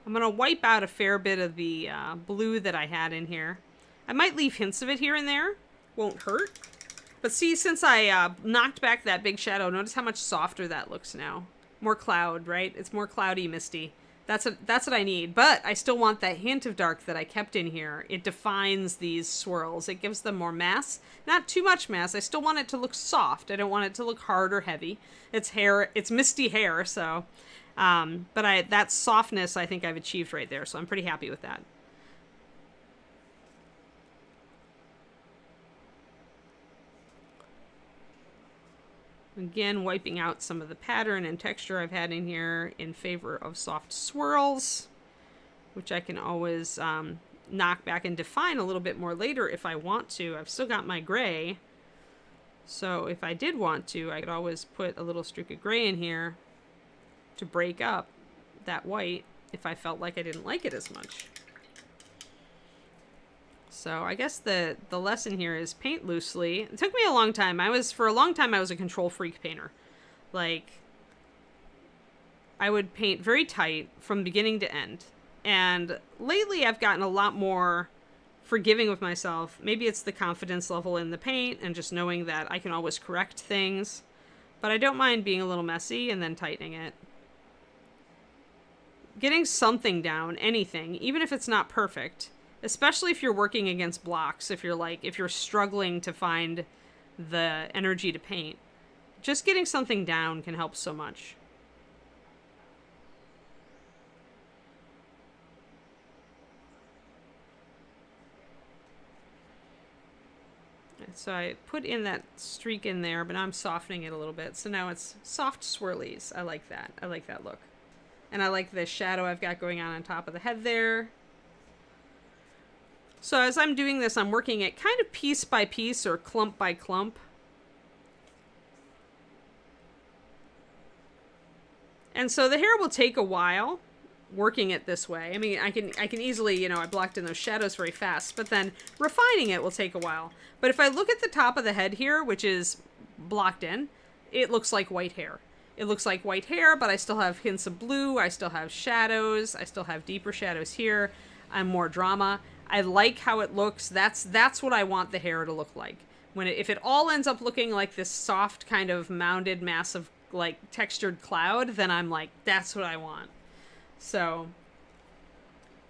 Speaker 1: I'm going to wipe out a fair bit of the blue that I had in here. I might leave hints of it here and there. Won't hurt. But see, since I knocked back that big shadow, notice how much softer that looks now. More cloud, right? It's more cloudy, misty. That's what I need. But I still want that hint of dark that I kept in here. It defines these swirls. It gives them more mass. Not too much mass. I still want it to look soft. I don't want it to look hard or heavy. It's hair. It's misty hair, so... but that softness I think I've achieved right there, so I'm pretty happy with that. Again, wiping out some of the pattern and texture I've had in here in favor of soft swirls, which I can always knock back and define a little bit more later if I want to. I've still got my gray, so if I did want to, I could always put a little streak of gray in here to break up that white if I felt like I didn't like it as much. So I guess the lesson here is paint loosely. It took me a long time. For a long time I was a control freak painter. Like, I would paint very tight from beginning to end. And lately I've gotten a lot more forgiving with myself. Maybe it's the confidence level in the paint and just knowing that I can always correct things. But I don't mind being a little messy and then tightening it. Getting something down, anything, even if it's not perfect, especially if you're working against blocks, if you're struggling to find the energy to paint, just getting something down can help so much. So I put in that streak in there, but now I'm softening it a little bit. So now it's soft swirlies. I like that. I like that look. And I like the shadow I've got going on top of the head there. So as I'm doing this, I'm working it kind of piece by piece or clump by clump. And so the hair will take a while working it this way. I mean, I can easily, I blocked in those shadows very fast, but then refining it will take a while. But if I look at the top of the head here, which is blocked in, it looks like white hair. It looks like white hair, but I still have hints of blue. I still have shadows. I still have deeper shadows here. I'm more drama. I like how it looks. That's what I want the hair to look like. If it all ends up looking like this soft kind of mounded mass of like textured cloud, then I'm like, that's what I want. So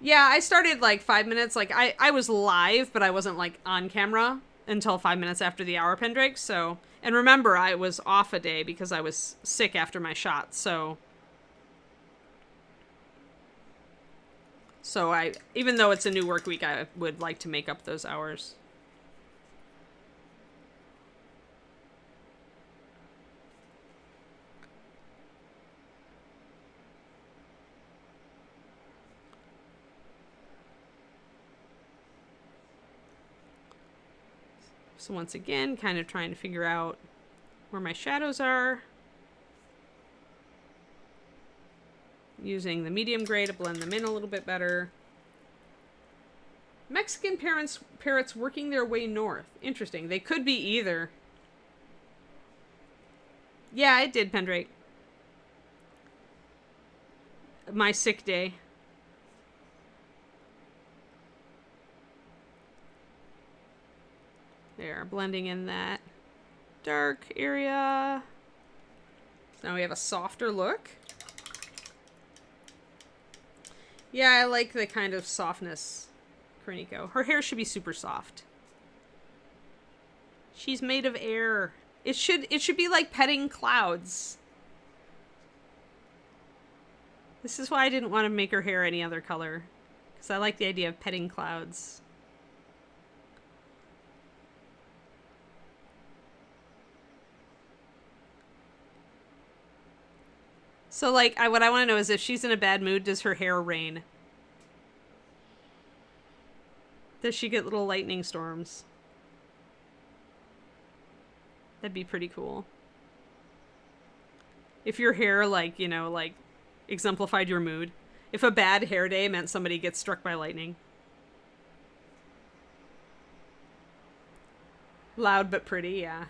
Speaker 1: yeah, I started like 5 minutes. Like I was live, but I wasn't like on camera until 5 minutes after the hour Pendrake. So, and remember, I was off a day because I was sick after my shot. So even though it's a new work week, I would like to make up those hours. So once again, kind of trying to figure out where my shadows are. Using the medium gray to blend them in a little bit better. Mexican parrots working their way north. Interesting. They could be either. Yeah, I did, Pendrake. My sick day. There, blending in that dark area. So now we have a softer look. Yeah, I like the kind of softness, Kroniko. Her hair should be super soft. She's made of air. It should be like petting clouds. This is why I didn't want to make her hair any other color, because I like the idea of petting clouds. So, like, what I want to know is if she's in a bad mood, does her hair rain? Does she get little lightning storms? That'd be pretty cool. If your hair, like, you know, like, exemplified your mood. If a bad hair day meant somebody gets struck by lightning. Loud but pretty, yeah.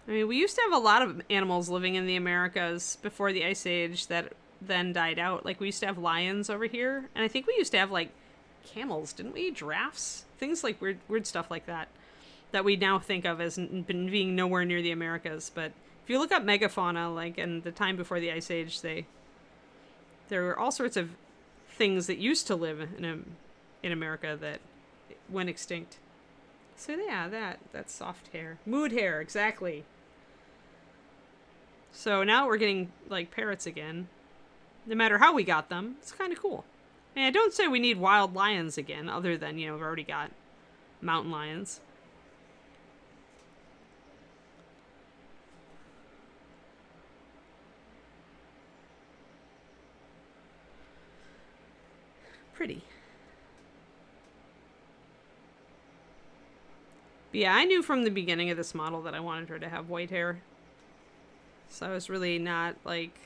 Speaker 1: I mean, we used to have a lot of animals living in the Americas before the Ice Age that then died out. Like, we used to have lions over here. And I think we used to have, like, camels, didn't we? Giraffes? Things like weird stuff like that. That we now think of as being nowhere near the Americas. But if you look up megafauna, like, in the time before the Ice Age, there were all sorts of things that used to live in America that went extinct. So yeah, that's soft hair. Mood hair, exactly. So now we're getting, like, parrots again. No matter how we got them, it's kind of cool. I mean, I don't say we need wild lions again, other than, you know, we've already got mountain lions. Pretty. But yeah, I knew from the beginning of this model that I wanted her to have white hair. So I was really not, like,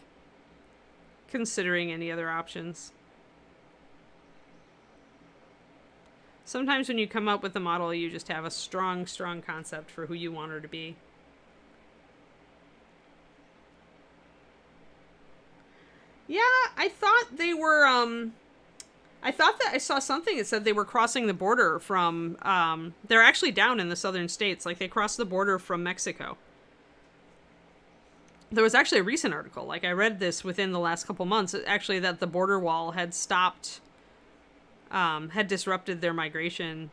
Speaker 1: considering any other options. Sometimes when you come up with a model, you just have a strong concept for who you want her to be. Yeah, I thought they were, I thought that I saw something that said they were crossing the border from, they're actually down in the southern states. Like, they crossed the border from Mexico. There was actually a recent article, like, I read this within the last couple months, actually, that the border wall had stopped, had disrupted their migration,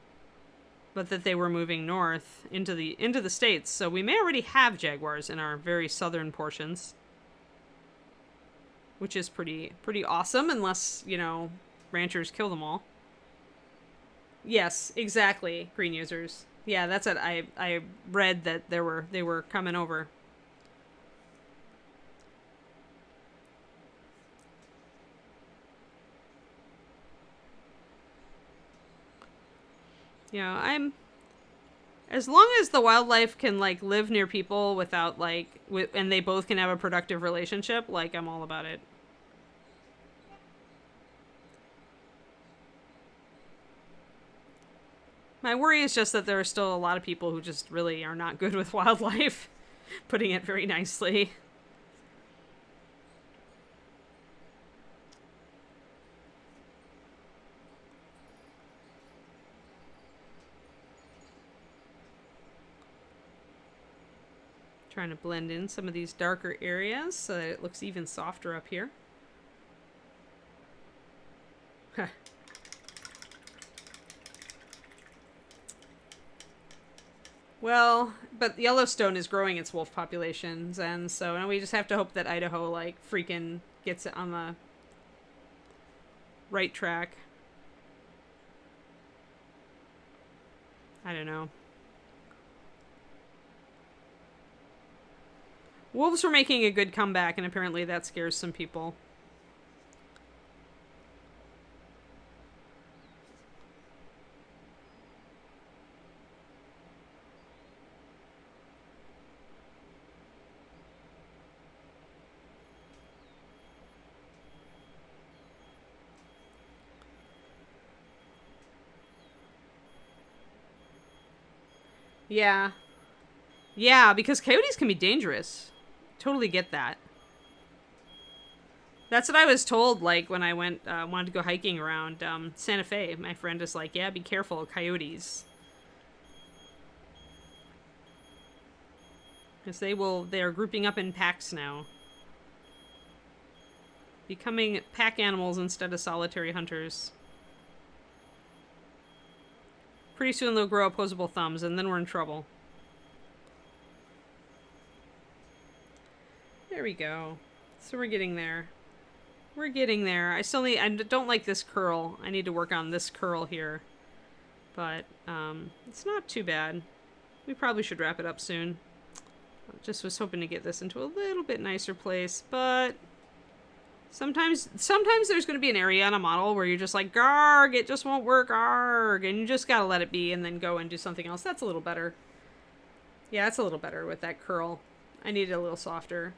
Speaker 1: but that they were moving north into the states. So we may already have jaguars in our very southern portions, which is pretty awesome, unless, you know, ranchers kill them all. Yes, exactly, green users. Yeah, that's it. I read that they were coming over. You know, as long as the wildlife can, like, live near people without, like, and they both can have a productive relationship, like, I'm all about it. My worry is just that there are still a lot of people who just really are not good with wildlife, putting it very nicely. trying to blend in some of these darker areas so that it looks even softer up here. Huh. Well, but Yellowstone is growing its wolf populations, and so now we just have to hope that Idaho, like, freaking gets it on the right track. I don't know. Wolves were making a good comeback, and apparently that scares some people. Yeah. Yeah, because coyotes can be dangerous. Totally get that. That's what I was told, like, when I went, wanted to go hiking around Santa Fe. My friend is like, yeah, be careful of coyotes. Because they are grouping up in packs now. Becoming pack animals instead of solitary hunters. Pretty soon they'll grow opposable thumbs, and then we're in trouble. There we go. So we're getting there. We're getting there. I don't like this curl. I need to work on this curl here. But, it's not too bad. We probably should wrap it up soon. I just was hoping to get this into a little bit nicer place, but sometimes there's going to be an area on a model where you're just like, garg, it just won't work, garg, and you just gotta let it be and then go and do something else. That's a little better. Yeah, that's a little better with that curl. I need it a little softer.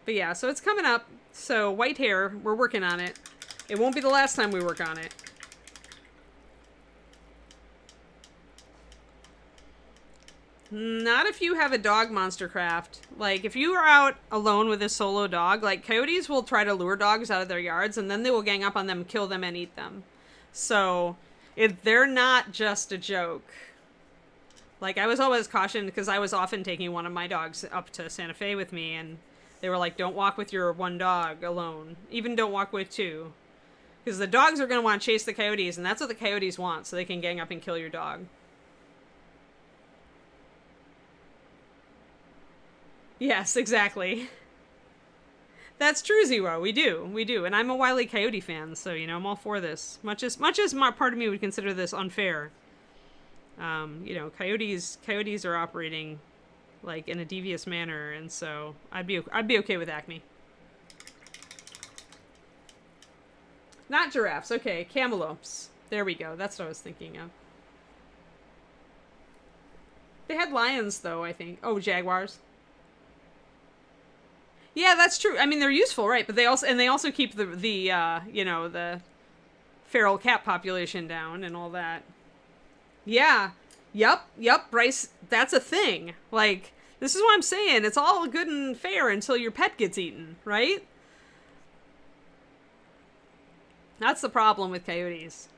Speaker 1: But yeah, so it's coming up. So white hair, we're working on it. It won't be the last time we work on it. Not if you have a dog monster craft. Like, if you are out alone with a solo dog, like, coyotes will try to lure dogs out of their yards, and then they will gang up on them, kill them, and eat them. So, they're not just a joke. Like, I was always cautioned, because I was often taking one of my dogs up to Santa Fe with me, and they were like, don't walk with your one dog alone. Even don't walk with two. Because the dogs are going to want to chase the coyotes, and that's what the coyotes want, so they can gang up and kill your dog. Yes, exactly. That's true, Zero. We do. And I'm a Wile E. Coyote fan, so, you know, I'm all for this. Much as my part of me would consider this unfair. You know, coyotes are operating, like, in a devious manner, and so I'd be okay with Acme. Not giraffes, okay, camelopes. There we go, that's what I was thinking of. They had lions, though, I think. Oh, jaguars. Yeah, that's true. I mean, they're useful, right? But they also keep the you know, the feral cat population down and all that. Yeah. Yep, Bryce, that's a thing. Like, this is what I'm saying. It's all good and fair until your pet gets eaten, right? That's the problem with coyotes.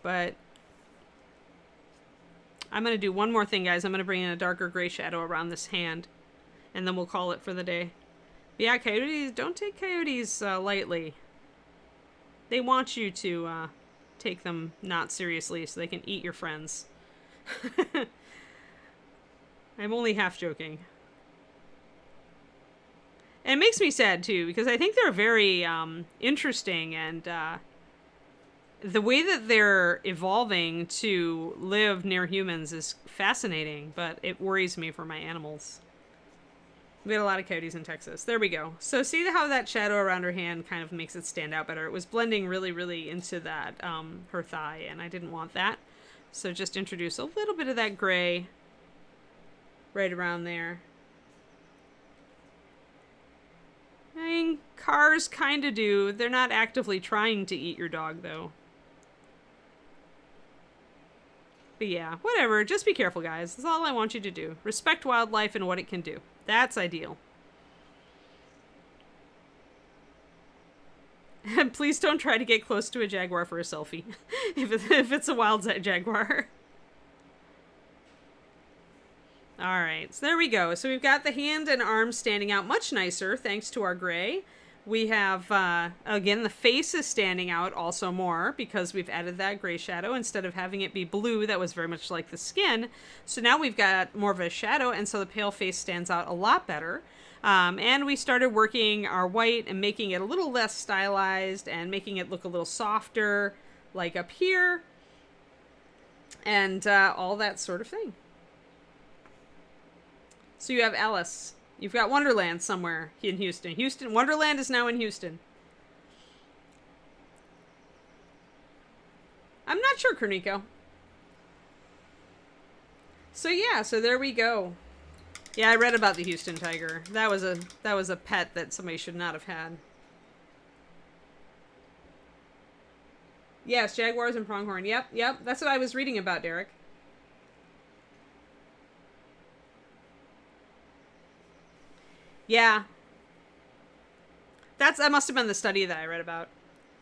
Speaker 1: But I'm going to do one more thing, guys. I'm going to bring in a darker gray shadow around this hand. And then we'll call it for the day. But yeah, coyotes, don't take coyotes lightly. They want you to take them not seriously so they can eat your friends. I'm only half joking. And it makes me sad, too, because I think they're very interesting, and the way that they're evolving to live near humans is fascinating, but it worries me for my animals. We had a lot of coyotes in Texas. There we go. So see how that shadow around her hand kind of makes it stand out better? It was blending really, really into that, her thigh, and I didn't want that. So just introduce a little bit of that gray right around there. I mean, cars kind of do. They're not actively trying to eat your dog, though. But yeah, whatever. Just be careful, guys. That's all I want you to do. Respect wildlife and what it can do. That's ideal. And please don't try to get close to a jaguar for a selfie. if it's a wild jaguar. All right, so there we go. So we've got the hand and arms standing out much nicer thanks to our gray. We have, again, the face is standing out also more because we've added that gray shadow instead of having it be blue that was very much like the skin. So now we've got more of a shadow, and so the pale face stands out a lot better. And we started working our white and making it a little less stylized and making it look a little softer, like up here, and all that sort of thing. So you have Alice. You've got Wonderland somewhere in Houston. Wonderland is now in Houston. I'm not sure, Kerniko. So yeah, so there we go. Yeah, I read about the Houston tiger. That was a pet that somebody should not have had. Yes, jaguars and pronghorn. Yep. That's what I was reading about, Derek. Yeah. That must have been the study that I read about,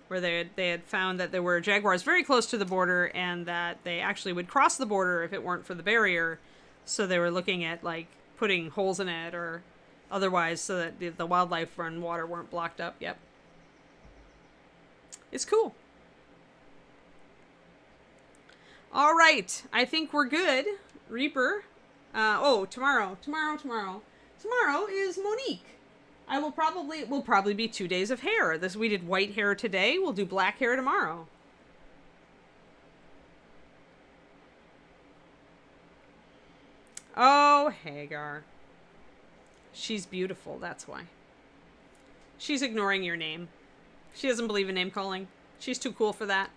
Speaker 1: where they had found that there were jaguars very close to the border and that they actually would cross the border if it weren't for the barrier. So they were looking at like putting holes in it or otherwise so that the wildlife and water weren't blocked up. Yep. It's cool. All right. I think we're good. Reaper. Tomorrow. Tomorrow is Monique. We'll probably be 2 days of hair. We did white hair today. We'll do black hair tomorrow. Oh, Hagar. She's beautiful, that's why. She's ignoring your name. She doesn't believe in name calling. She's too cool for that.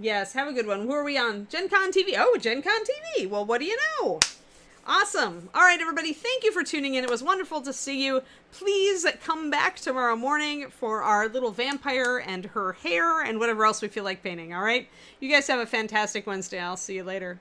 Speaker 1: Yes, have a good one. Who are we on? Gen Con TV. Oh, Gen Con TV. Well, what do you know? Awesome. All right, everybody. Thank you for tuning in. It was wonderful to see you. Please come back tomorrow morning for our little vampire and her hair and whatever else we feel like painting. All right. You guys have a fantastic Wednesday. I'll see you later.